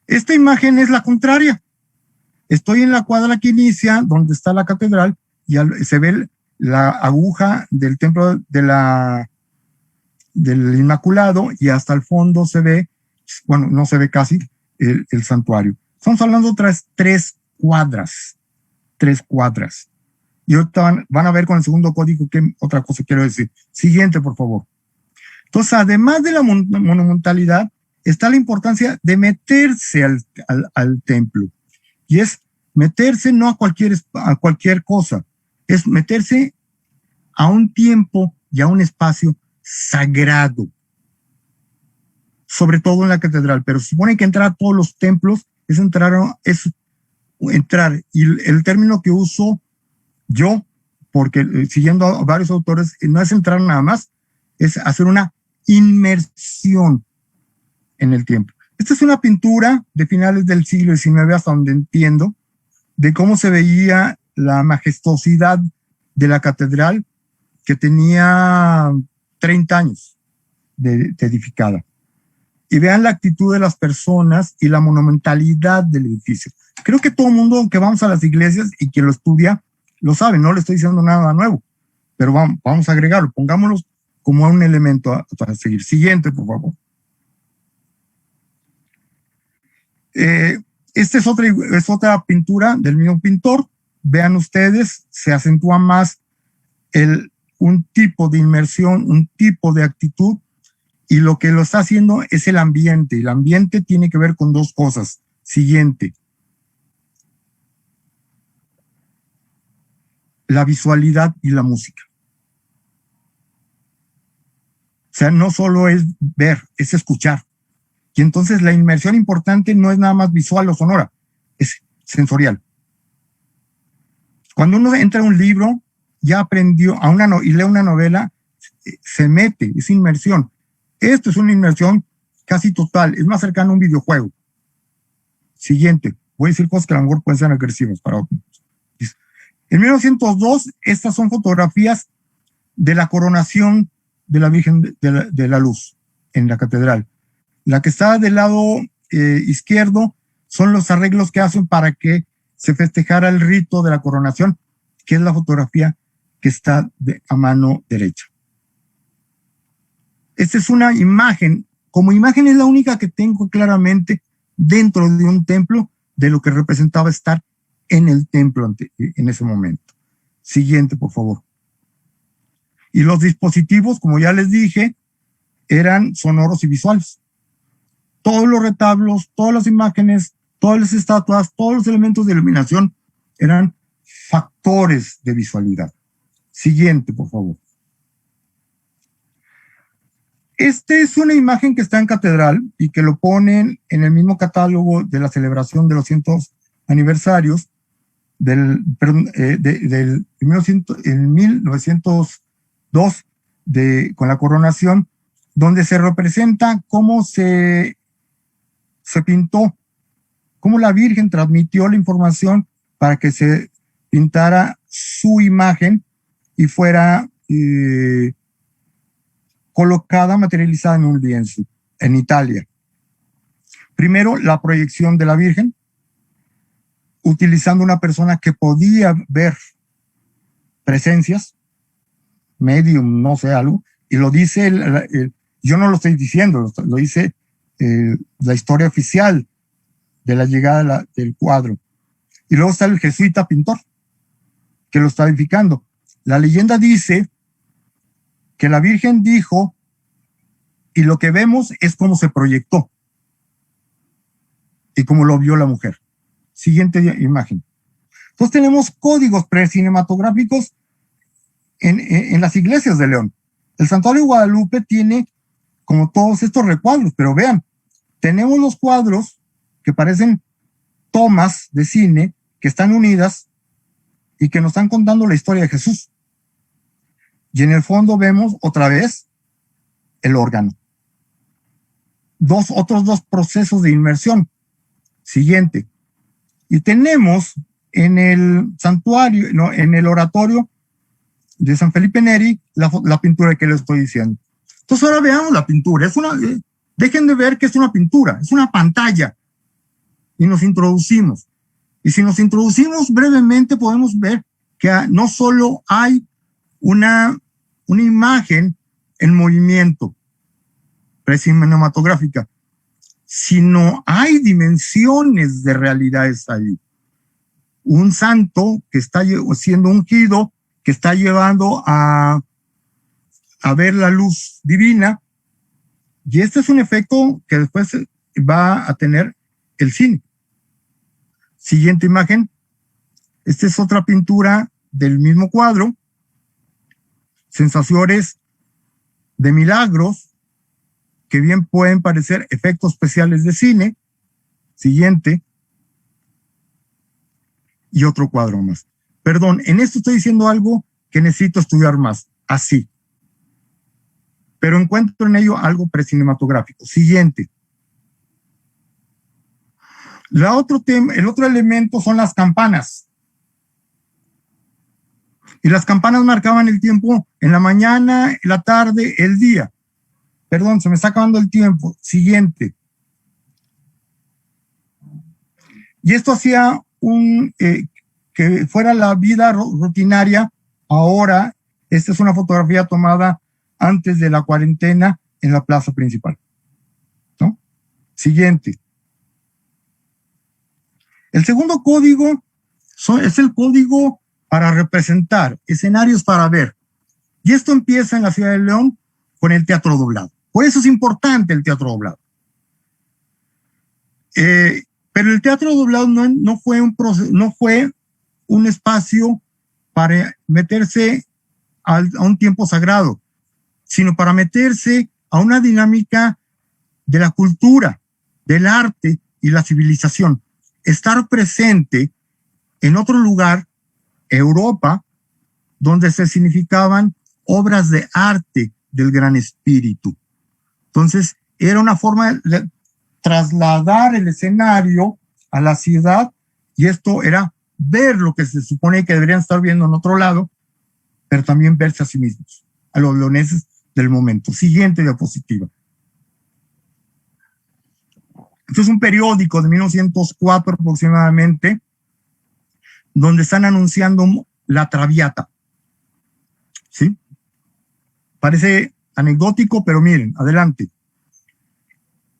Speaker 2: Esta imagen es la contraria. Estoy en la cuadra que inicia, donde está la catedral, y se ve la aguja del templo del Inmaculado, y hasta el fondo se ve, bueno, no se ve casi, el santuario. Estamos hablando de tres cuadras. Y ahorita van a ver con el segundo código qué otra cosa quiero decir. Siguiente, por favor. Entonces, además de la monumentalidad, está la importancia de meterse al templo. Y es meterse no a cualquier cosa, es meterse a un tiempo y a un espacio sagrado. Sobre todo en la catedral, pero se supone que entrar a todos los templos es entrar, y el término que uso yo, porque siguiendo a varios autores, no es entrar nada más, es hacer una inmersión en el templo. Esta es una pintura de finales del siglo XIX, hasta donde entiendo, de cómo se veía la majestuosidad de la catedral, que tenía 30 años de edificada. Y vean la actitud de las personas y la monumentalidad del edificio. Creo que todo el mundo que vamos a las iglesias y quien lo estudia, lo sabe, no le estoy diciendo nada nuevo, pero vamos a agregarlo, pongámoslo como un elemento para seguir. Siguiente, por favor. Esta es otra pintura del mismo pintor. Vean ustedes, se acentúa más un tipo de inmersión, un tipo de actitud, y lo que lo está haciendo es el ambiente. El ambiente tiene que ver con dos cosas. Siguiente. La visualidad y la música. O sea, no solo es ver, es escuchar. Y entonces la inmersión importante no es nada más visual o sonora, es sensorial. Cuando uno entra a un libro, ya aprendió y lee una novela, se mete, es inmersión. Esto es una inmersión casi total, es más cercano a un videojuego. Siguiente, voy a decir cosas que a lo mejor pueden ser agresivas para otros. En 1902, estas son fotografías de la coronación de la Virgen de la Luz en la catedral. La que está del lado izquierdo son los arreglos que hacen para que se festejara el rito de la coronación, que es la fotografía que está a mano derecha. Esta es una imagen, como imagen es la única que tengo claramente dentro de un templo de lo que representaba estar en el templo en ese momento. Siguiente, por favor. Y los dispositivos, como ya les dije, eran sonoros y visuales. Todos los retablos, todas las imágenes, todas las estatuas, todos los elementos de iluminación eran factores de visualidad. Siguiente, por favor. Esta es una imagen que está en catedral y que lo ponen en el mismo catálogo de la celebración de los aniversarios del 1902 con la coronación, donde se representa cómo se pintó, cómo la Virgen transmitió la información para que se pintara su imagen y fuera colocada, materializada en un lienzo en Italia. Primero, la proyección de la Virgen, utilizando una persona que podía ver presencias, medium, no sé, algo, y lo dice, yo no lo estoy diciendo, lo dice la historia oficial de la llegada del cuadro. Y luego está el jesuita pintor, que lo está edificando. La leyenda dice que la Virgen dijo, y lo que vemos es cómo se proyectó y cómo lo vio la mujer. Siguiente imagen. Entonces tenemos códigos precinematográficos en las iglesias de León. El Santuario de Guadalupe tiene como todos estos recuadros, pero vean, tenemos los cuadros que parecen tomas de cine que están unidas y que nos están contando la historia de Jesús. Y en el fondo vemos otra vez el órgano. Otros dos procesos de inmersión. Siguiente. Y tenemos en el santuario, no, en el oratorio de San Felipe Neri, la pintura que les estoy diciendo. Entonces ahora veamos la pintura. Dejen de ver que es una pintura, es una pantalla. Y nos introducimos. Y si nos introducimos brevemente, podemos ver que no solo hay una imagen en movimiento precinematográfica, sino hay dimensiones de realidades ahí. Un santo que está siendo ungido, que está llevando a ver la luz divina, y este es un efecto que después va a tener el cine. Siguiente imagen. Esta es otra pintura del mismo cuadro. Sensaciones de milagros que bien pueden parecer efectos especiales de cine. Siguiente. Y otro cuadro más. Perdón, en esto estoy diciendo algo que necesito estudiar más. Así. Pero encuentro en ello algo precinematográfico. Siguiente. El otro elemento son las campanas. Y las campanas marcaban el tiempo en la mañana, la tarde, el día. Perdón, se me está acabando el tiempo. Siguiente. Y esto hacía que fuera la vida rutinaria. Ahora, esta es una fotografía tomada antes de la cuarentena en la plaza principal. ¿No? Siguiente. El segundo código es el código para representar, escenarios para ver. Y esto empieza en la ciudad de León con el teatro doblado. Por eso es importante el teatro doblado. Pero el teatro doblado no fue un espacio para meterse a un tiempo sagrado, sino para meterse a una dinámica de la cultura, del arte y la civilización. Estar presente en otro lugar, Europa, donde se significaban obras de arte del Gran Espíritu. Entonces, era una forma de trasladar el escenario a la ciudad, y esto era ver lo que se supone que deberían estar viendo en otro lado, pero también verse a sí mismos, a los leoneses del momento. Siguiente diapositiva. Este es un periódico de 1904 aproximadamente, donde están anunciando la Traviata. ¿Sí? Parece anecdótico, pero miren, adelante.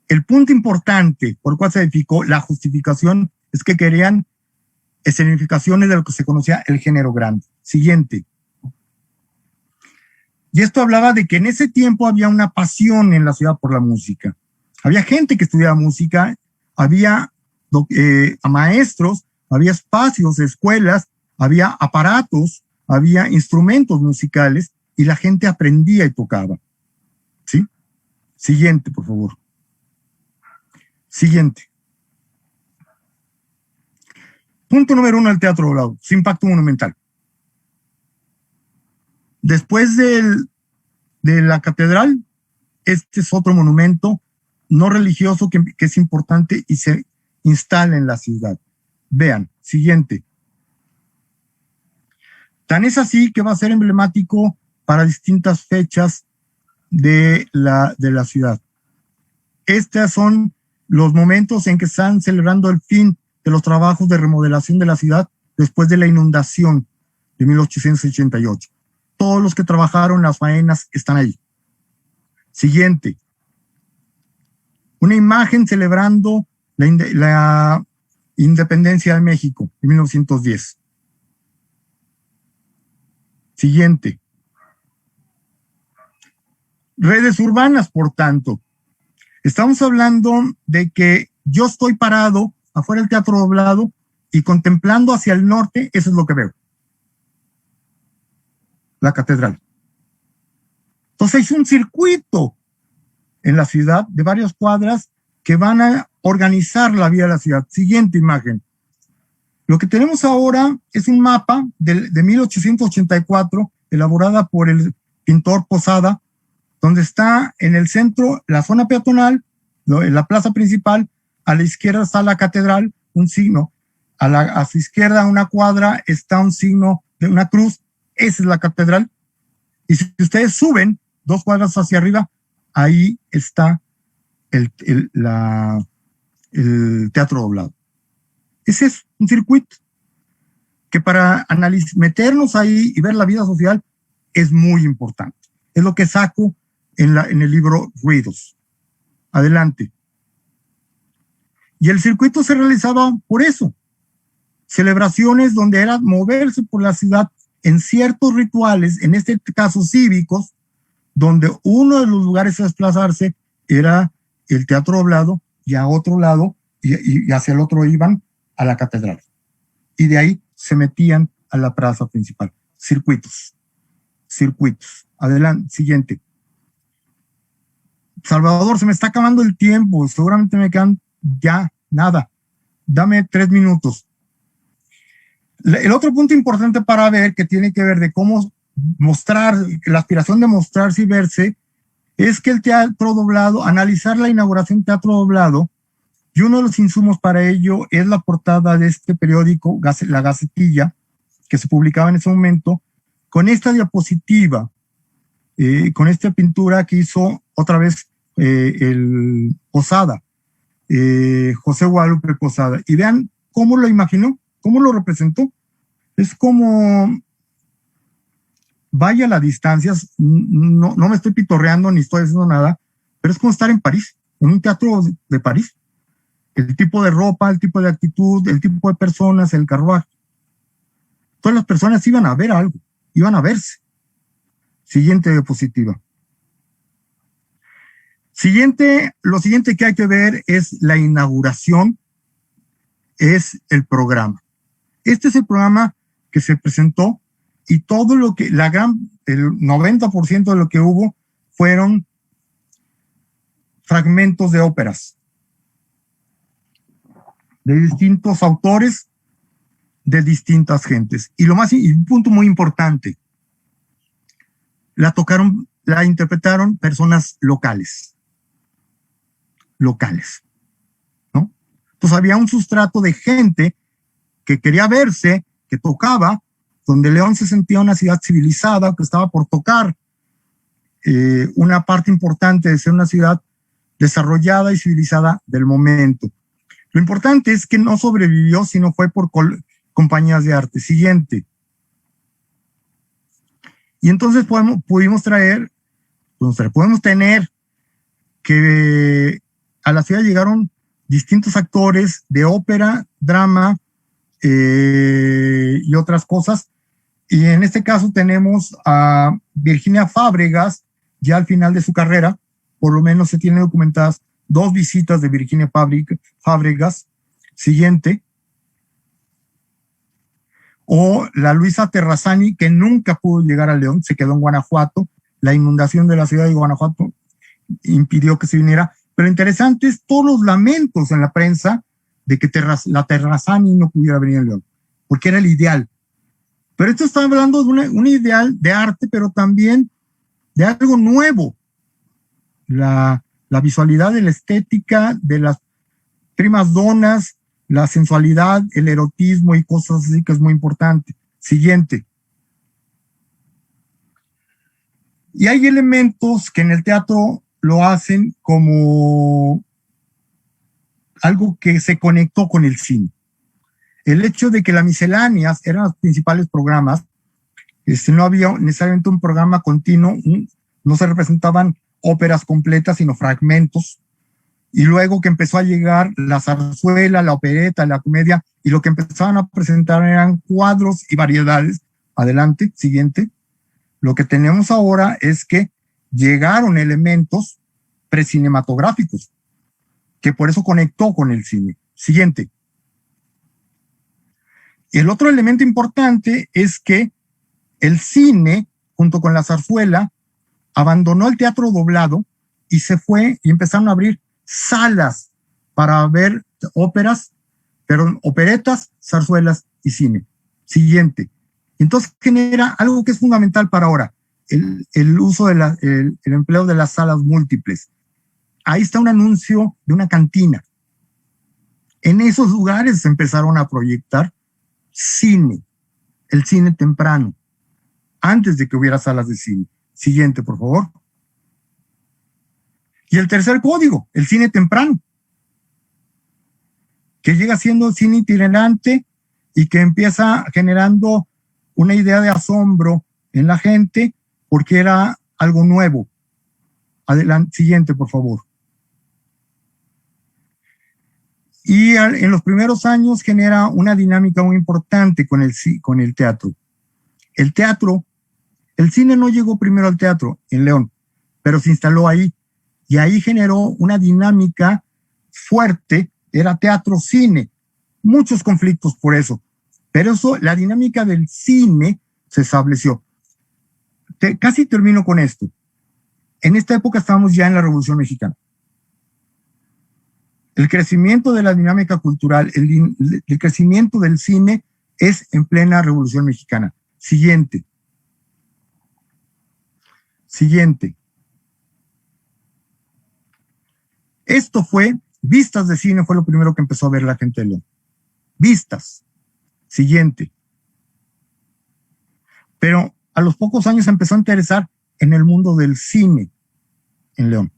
Speaker 2: El punto importante por el cual se edificó la justificación es que querían escenificaciones de lo que se conocía el género grande. Siguiente. Y esto hablaba de que en ese tiempo había una pasión en la ciudad por la música. Había gente que estudiaba música, había maestros, había espacios, escuelas, había aparatos, había instrumentos musicales y la gente aprendía y tocaba. ¿Sí? Siguiente, por favor. Siguiente. Punto número 1, el Teatro Doblado, su impacto monumental. Después de la catedral, este es otro monumento no religioso que es importante y se instala en la ciudad. Vean, siguiente. Tan es así que va a ser emblemático para distintas fechas de la ciudad. Estos son los momentos en que están celebrando el fin de los trabajos de remodelación de la ciudad después de la inundación de 1888. Todos los que trabajaron las faenas están ahí. Siguiente. Una imagen celebrando la independencia de México en 1910. Siguiente. Redes urbanas, por tanto. Estamos hablando de que yo estoy parado afuera del Teatro Doblado y contemplando hacia el norte, eso es lo que veo. La catedral. Entonces es un circuito en la ciudad de varias cuadras que van a organizar la vida de la ciudad. Siguiente imagen. Lo que tenemos ahora es un mapa de 1884, elaborada por el pintor Posada, donde está en el centro la zona peatonal, en la plaza principal, a la izquierda está la catedral, un signo, a su izquierda una cuadra está un signo de una cruz, esa es la catedral, y si ustedes suben 2 cuadras hacia arriba, ahí está el Teatro Doblado. Ese es un circuito que para meternos ahí y ver la vida social es muy importante. Es lo que saco en el libro Ruidos. Adelante. Y el circuito se realizaba por eso. Celebraciones donde era moverse por la ciudad en ciertos rituales, en este caso cívicos, donde uno de los lugares a desplazarse era el Teatro Doblado y a otro lado, y hacia el otro iban a la catedral. Y de ahí se metían a la plaza principal. Circuitos. Adelante, siguiente. Salvador, se me está acabando el tiempo, seguramente me quedan ya nada. Dame 3 minutos. El otro punto importante para ver, que tiene que ver de cómo mostrar, la aspiración de mostrarse y verse, es que el Teatro Doblado, analizar la inauguración Teatro Doblado, y uno de los insumos para ello es la portada de este periódico, La Gacetilla, que se publicaba en ese momento, con esta diapositiva, con esta pintura que hizo otra vez el Posada, José Guadalupe Posada. Y vean cómo lo imaginó, cómo lo representó. Es como, vaya la distancia, no me estoy pitorreando ni estoy haciendo nada, pero es como estar en París, en un teatro de París. El tipo de ropa, el tipo de actitud, el tipo de personas, el carruaje. Todas las personas iban a ver algo, iban a verse. Siguiente diapositiva. Lo siguiente que hay que ver es la inauguración, es el programa. Este es el programa que se presentó y todo lo que, el 90% de lo que hubo fueron fragmentos de óperas de distintos autores, de distintas gentes. Y un punto muy importante, la interpretaron personas locales, ¿no? Entonces había un sustrato de gente que quería verse, que tocaba, donde León se sentía una ciudad civilizada, que estaba por tocar una parte importante de ser una ciudad desarrollada y civilizada del momento. Lo importante es que no sobrevivió, sino fue por compañías de arte. Siguiente. Y entonces podemos tener que a la ciudad llegaron distintos actores de ópera, drama y otras cosas. Y en este caso tenemos a Virginia Fábregas, ya al final de su carrera, por lo menos se tienen documentadas 2 visitas de Virginia Fábregas. Siguiente. O la Luisa Terrazani, que nunca pudo llegar a León, se quedó en Guanajuato. La inundación de la ciudad de Guanajuato impidió que se viniera. Pero interesante es todos los lamentos en la prensa de que la Terrazani no pudiera venir a León, porque era el ideal. Pero esto está hablando de un ideal de arte, pero también de algo nuevo. La visualidad de la estética, de las primas donas, la sensualidad, el erotismo y cosas así, que es muy importante. Siguiente. Y hay elementos que en el teatro lo hacen como algo que se conectó con el cine. El hecho de que las misceláneas eran los principales programas, no había necesariamente un programa continuo, no se representaban óperas completas, sino fragmentos. Y luego que empezó a llegar la zarzuela, la opereta, la comedia, y lo que empezaban a presentar eran cuadros y variedades. Adelante, siguiente. Lo que tenemos ahora es que llegaron elementos precinematográficos, que por eso conectó con el cine. Siguiente. Y el otro elemento importante es que el cine, junto con la zarzuela, abandonó el teatro doblado y se fue y empezaron a abrir salas para ver óperas, pero operetas, zarzuelas y cine. Siguiente. Entonces genera algo que es fundamental para ahora, el uso el empleo de las salas múltiples. Ahí está un anuncio de una cantina. En esos lugares se empezaron a proyectar cine, el cine temprano, antes de que hubiera salas de cine. Siguiente, por favor. Y el tercer código, el cine temprano, que llega siendo cine itinerante y que empieza generando una idea de asombro en la gente porque era algo nuevo. Adelante, siguiente, por favor. Y en los primeros años genera una dinámica muy importante con el teatro. El cine no llegó primero al teatro en León, pero se instaló ahí. Y ahí generó una dinámica fuerte, era teatro-cine. Muchos conflictos por eso. Pero la dinámica del cine se estableció. Casi termino con esto. En esta época estábamos ya en la Revolución Mexicana. El crecimiento de la dinámica cultural, el crecimiento del cine es en plena Revolución Mexicana. Siguiente. Esto vistas de cine fue lo primero que empezó a ver la gente de León. Vistas. Siguiente. Pero a los pocos años se empezó a interesar en el mundo del cine en León.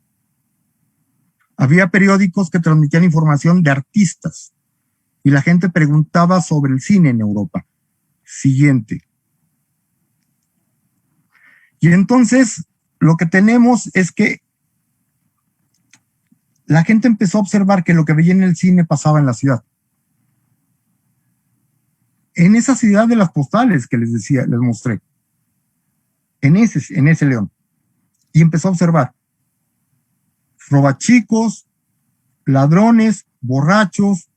Speaker 2: Había periódicos que transmitían información de artistas y la gente preguntaba sobre el cine en Europa. Siguiente. Y entonces lo que tenemos es que la gente empezó a observar que lo que veía en el cine pasaba en la ciudad. En esa ciudad de las postales que les mostré. En ese León. Y empezó a observar robachicos, ladrones, borrachos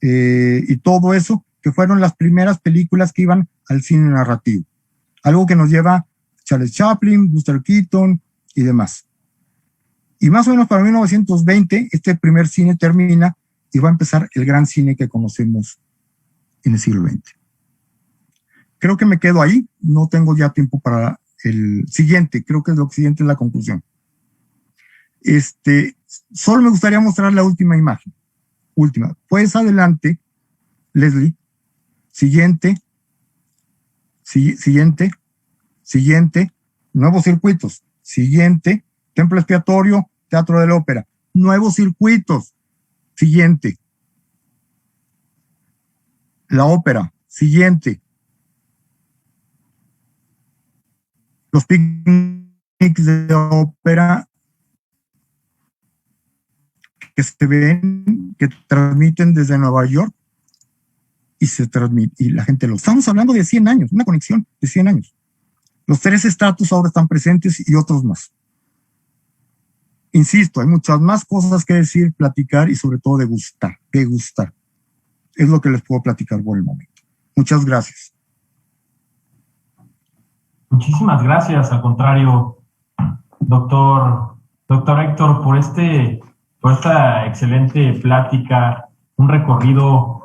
Speaker 2: y todo eso, que fueron las primeras películas que iban al cine narrativo. Algo que nos lleva Charles Chaplin, Buster Keaton y demás. Y más o menos para 1920, este primer cine termina y va a empezar el gran cine que conocemos en el siglo XX. Creo que me quedo ahí, no tengo ya tiempo para el siguiente, creo que lo siguiente es la conclusión. Solo me gustaría mostrar la última imagen. Pues adelante, Leslie. Siguiente. Nuevos circuitos. Siguiente. Templo expiatorio, Teatro de la Ópera. Nuevos circuitos. Siguiente. La ópera. Siguiente. Los picnics de ópera que se ven, que transmiten desde Nueva York y la gente estamos hablando de 100 años, una conexión de 100 años. Los 3 estratos ahora están presentes y otros más. Insisto, hay muchas más cosas que decir, platicar y sobre todo degustar. Es lo que les puedo platicar por el momento. Muchas gracias.
Speaker 1: Muchísimas gracias, al contrario, doctor Héctor, por esta excelente plática, un recorrido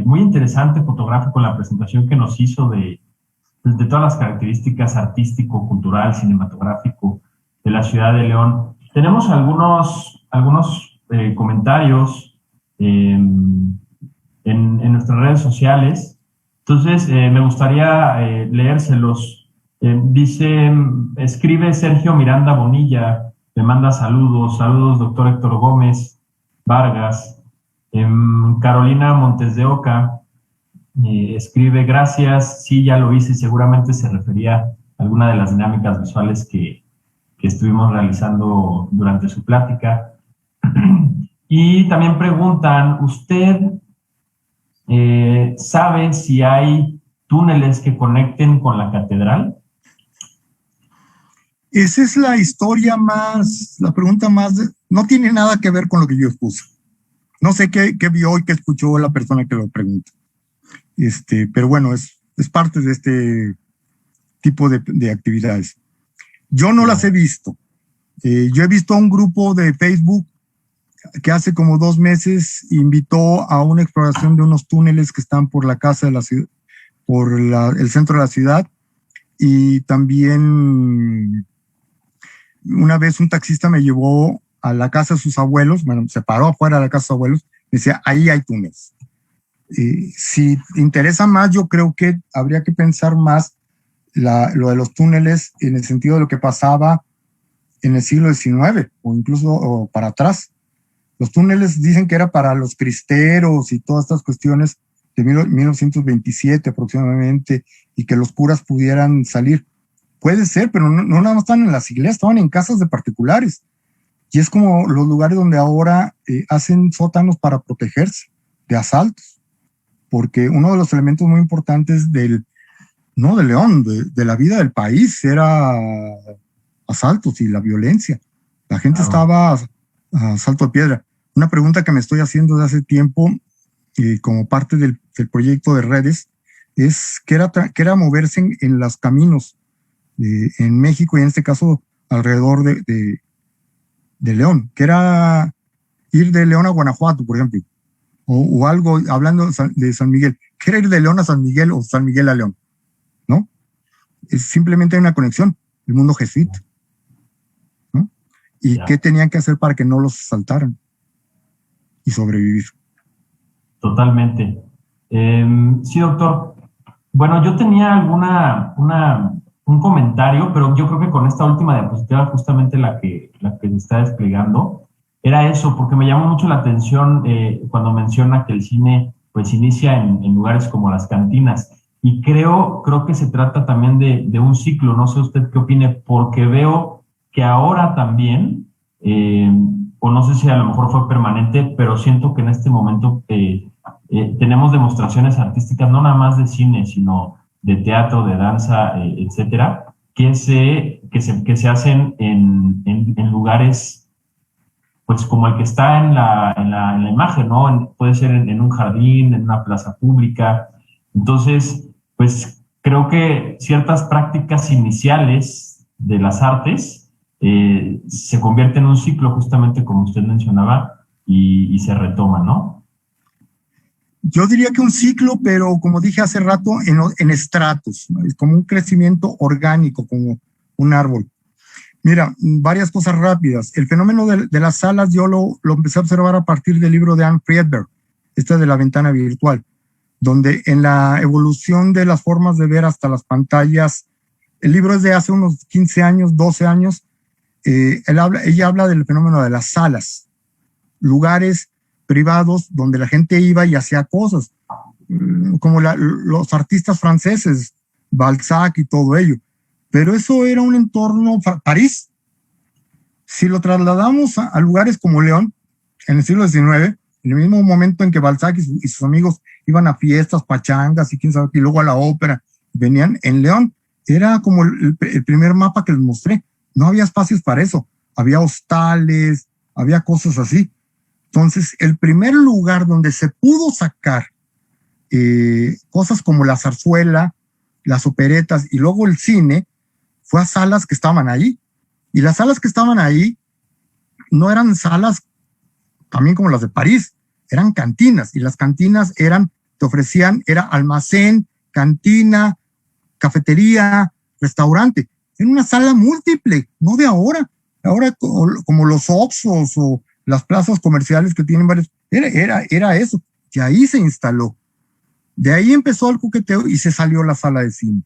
Speaker 1: muy interesante, fotográfico, en la presentación que nos hizo de todas las características artístico, cultural, cinematográfico de la ciudad de León. Tenemos algunos comentarios en nuestras redes sociales, entonces me gustaría leérselos. Escribe Sergio Miranda Bonilla, le manda saludos, doctor Héctor Gómez Vargas. Carolina Montes de Oca escribe, gracias, sí, ya lo hice, y seguramente se refería a alguna de las dinámicas visuales que estuvimos realizando durante su plática. Y también preguntan, ¿usted sabe si hay túneles que conecten con la catedral?
Speaker 2: Esa es la historia la pregunta más, no tiene nada que ver con lo que yo expuse. No sé qué vio y qué escuchó la persona que lo pregunta. Pero bueno, es parte de este tipo de actividades. Yo no las he visto. Yo he visto a un grupo de Facebook que hace como 2 meses invitó a una exploración de unos túneles que están por la casa de la ciudad, por el centro de la ciudad, y también una vez un taxista me llevó a la casa de sus abuelos, bueno, se paró afuera de la casa de sus abuelos, me decía, ahí hay túneles. Si interesa más, yo creo que habría que pensar más lo de los túneles en el sentido de lo que pasaba en el siglo XIX o incluso para atrás. Los túneles dicen que era para los cristeros y todas estas cuestiones de 1927 aproximadamente, y que los curas pudieran salir. Puede ser, pero no nada más están en las iglesias, estaban en casas de particulares. Y es como los lugares donde ahora hacen sótanos para protegerse de asaltos. Porque uno de los elementos muy importantes de León, de la vida del país, era asaltos y la violencia. La gente estaba a salto de piedra. Una pregunta que me estoy haciendo desde hace tiempo, como parte del proyecto de redes, es qué era moverse en los caminos en México, y en este caso alrededor de León, que era ir de León a Guanajuato, por ejemplo, o algo, hablando de San Miguel, que era ir de León a San Miguel o San Miguel a León, ¿no? Es simplemente una conexión, el mundo jesuita, ¿no? Y qué tenían que hacer para que no los asaltaran y sobrevivir.
Speaker 1: Totalmente. Sí, doctor. Bueno, yo tenía un comentario, pero yo creo que con esta última diapositiva, justamente la que se está desplegando, era eso, porque me llamó mucho la atención cuando menciona que el cine pues inicia en lugares como las cantinas. Y creo que se trata también de un ciclo. No sé usted qué opine, porque veo que ahora también, o no sé si a lo mejor fue permanente, pero siento que en este momento tenemos demostraciones artísticas, no nada más de cine, sino de teatro, de danza, etcétera, que se hacen en lugares, pues como el que está en la imagen, ¿no? Puede ser en un jardín, en una plaza pública. Entonces, pues creo que ciertas prácticas iniciales de las artes se convierten en un ciclo, justamente como usted mencionaba, y se retoma, ¿no?
Speaker 2: Yo diría que un ciclo, pero como dije hace rato, en estratos, ¿no? Es como un crecimiento orgánico, como un árbol. Mira, varias cosas rápidas. El fenómeno de las salas yo lo empecé a observar a partir del libro de Anne Friedberg, de la ventana virtual, donde en la evolución de las formas de ver hasta las pantallas, el libro es de hace unos 15 años, 12 años, ella habla del fenómeno de las salas, lugares privados donde la gente iba y hacía cosas, como los artistas franceses, Balzac y todo ello. Pero eso era un entorno, París. Si lo trasladamos a lugares como León, en el siglo XIX, en el mismo momento en que Balzac y sus amigos iban a fiestas, pachangas y quién sabe, y luego a la ópera, venían en León, era como el primer mapa que les mostré. No había espacios para eso, había hostales, había cosas así. Entonces, el primer lugar donde se pudo sacar cosas como la zarzuela, las operetas y luego el cine, fue a salas que estaban ahí. Y las salas que estaban ahí no eran salas también como las de París, eran cantinas, y las cantinas te ofrecían, era almacén, cantina, cafetería, restaurante, en una sala múltiple, no de ahora. Ahora, como los Oxxos o las plazas comerciales que tienen varios, era eso, y ahí se instaló. De ahí empezó el coqueteo y se salió la sala de cine.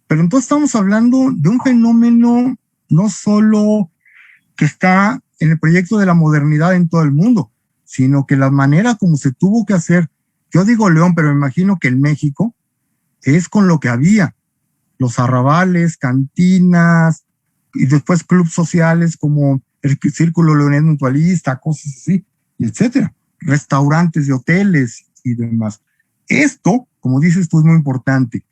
Speaker 2: Pero entonces estamos hablando de un fenómeno no solo que está en el proyecto de la modernidad en todo el mundo, sino que la manera como se tuvo que hacer, yo digo León, pero me imagino que en México es con lo que había, los arrabales, cantinas, y después clubes sociales como el Círculo Leonés Mutualista, cosas así, etcétera, restaurantes de hoteles y demás. Esto, como dices tú, es muy importante.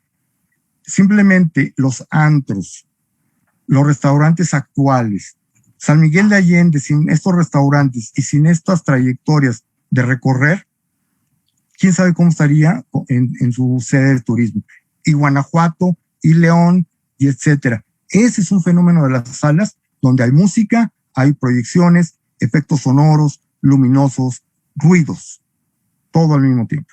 Speaker 2: Simplemente los antros, los restaurantes actuales, San Miguel de Allende, sin estos restaurantes y sin estas trayectorias de recorrer, quién sabe cómo estaría en su sede de turismo. Y Guanajuato, y León, y etcétera. Ese es un fenómeno de las salas donde hay música, hay proyecciones, efectos sonoros, luminosos, ruidos, todo al mismo tiempo.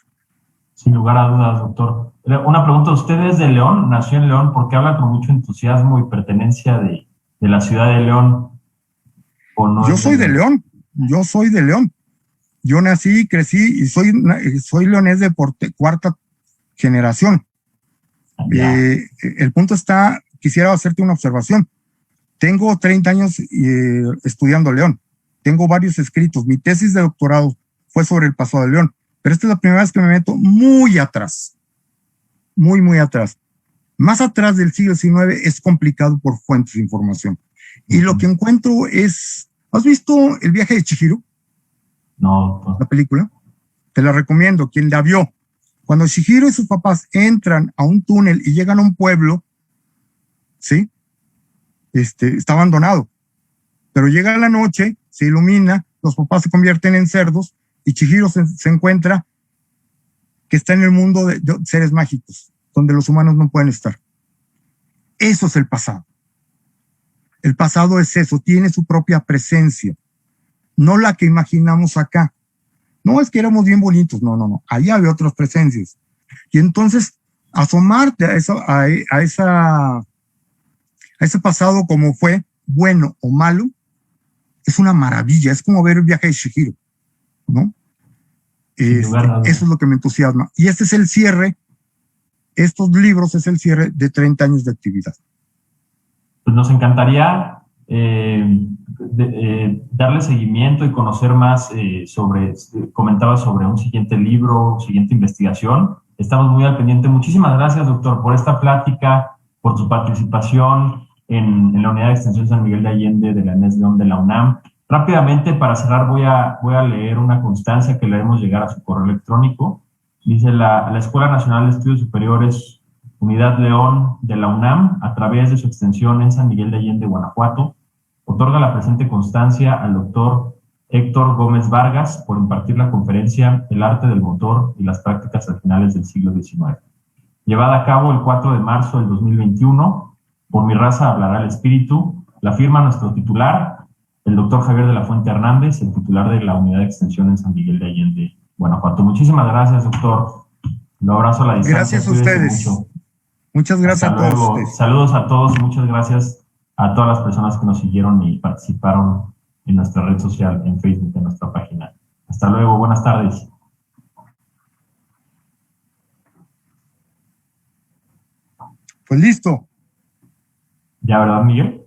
Speaker 1: Sin lugar a dudas, doctor. Una pregunta, ¿usted es de León? ¿Nació en León? Porque habla con mucho entusiasmo y pertenencia de la ciudad de León. ¿O no?
Speaker 2: Yo soy de León, yo soy de León. Yo nací, crecí y soy leonés de cuarta generación. El punto está, quisiera hacerte una observación. Tengo 30 años estudiando León. Tengo varios escritos. Mi tesis de doctorado fue sobre el pasado de León. Pero esta es la primera vez que me meto muy atrás. Muy, muy atrás. Más atrás del siglo XIX es complicado por fuentes de información. Y lo que encuentro es... ¿Has visto El viaje de Chihiro?
Speaker 1: No, doctor.
Speaker 2: La película. Te la recomiendo, quien la vio. Cuando Chihiro y sus papás entran a un túnel y llegan a un pueblo, ¿sí? Está abandonado. Pero llega la noche, se ilumina, los papás se convierten en cerdos y Chihiro se encuentra que está en el mundo de seres mágicos, donde los humanos no pueden estar. Eso es el pasado. El pasado es eso, tiene su propia presencia, no la que imaginamos acá. No es que éramos bien bonitos, no. Allá había otras presencias. Y entonces, asomarte a ese pasado como fue, bueno o malo, es una maravilla. Es como ver El viaje de Chihiro, ¿no? Eso es lo que me entusiasma. Y este es el cierre, estos libros es el cierre de 30 años de actividad.
Speaker 1: Pues nos encantaría darle seguimiento y conocer más comentaba sobre un siguiente libro, siguiente investigación. Estamos muy al pendiente. Muchísimas gracias, doctor, por esta plática, por su participación en la Unidad de Extensión San Miguel de Allende de la ENES León de la UNAM. Rápidamente, para cerrar, voy a leer una constancia que le haremos llegar a su correo electrónico. Dice la Escuela Nacional de Estudios Superiores Unidad León de la UNAM, a través de su extensión en San Miguel de Allende, Guanajuato, otorga la presente constancia al doctor Héctor Gómez Vargas por impartir la conferencia El arte del motor y las prácticas al finales del siglo XIX, llevada a cabo el 4 de marzo del 2021. Por mi raza hablará el espíritu. La firma nuestro titular, el doctor Javier de la Fuente Hernández, el titular de la Unidad de Extensión en San Miguel de Allende, Guanajuato. Muchísimas gracias, doctor. Un abrazo a la distancia.
Speaker 2: Gracias a ustedes. Mucho. Muchas gracias a todos ustedes.
Speaker 1: Saludos a todos y muchas gracias a todas las personas que nos siguieron y participaron en nuestra red social, en Facebook, en nuestra página. Hasta luego, buenas tardes.
Speaker 2: Pues listo.
Speaker 1: ¿Ya, verdad, Miguel?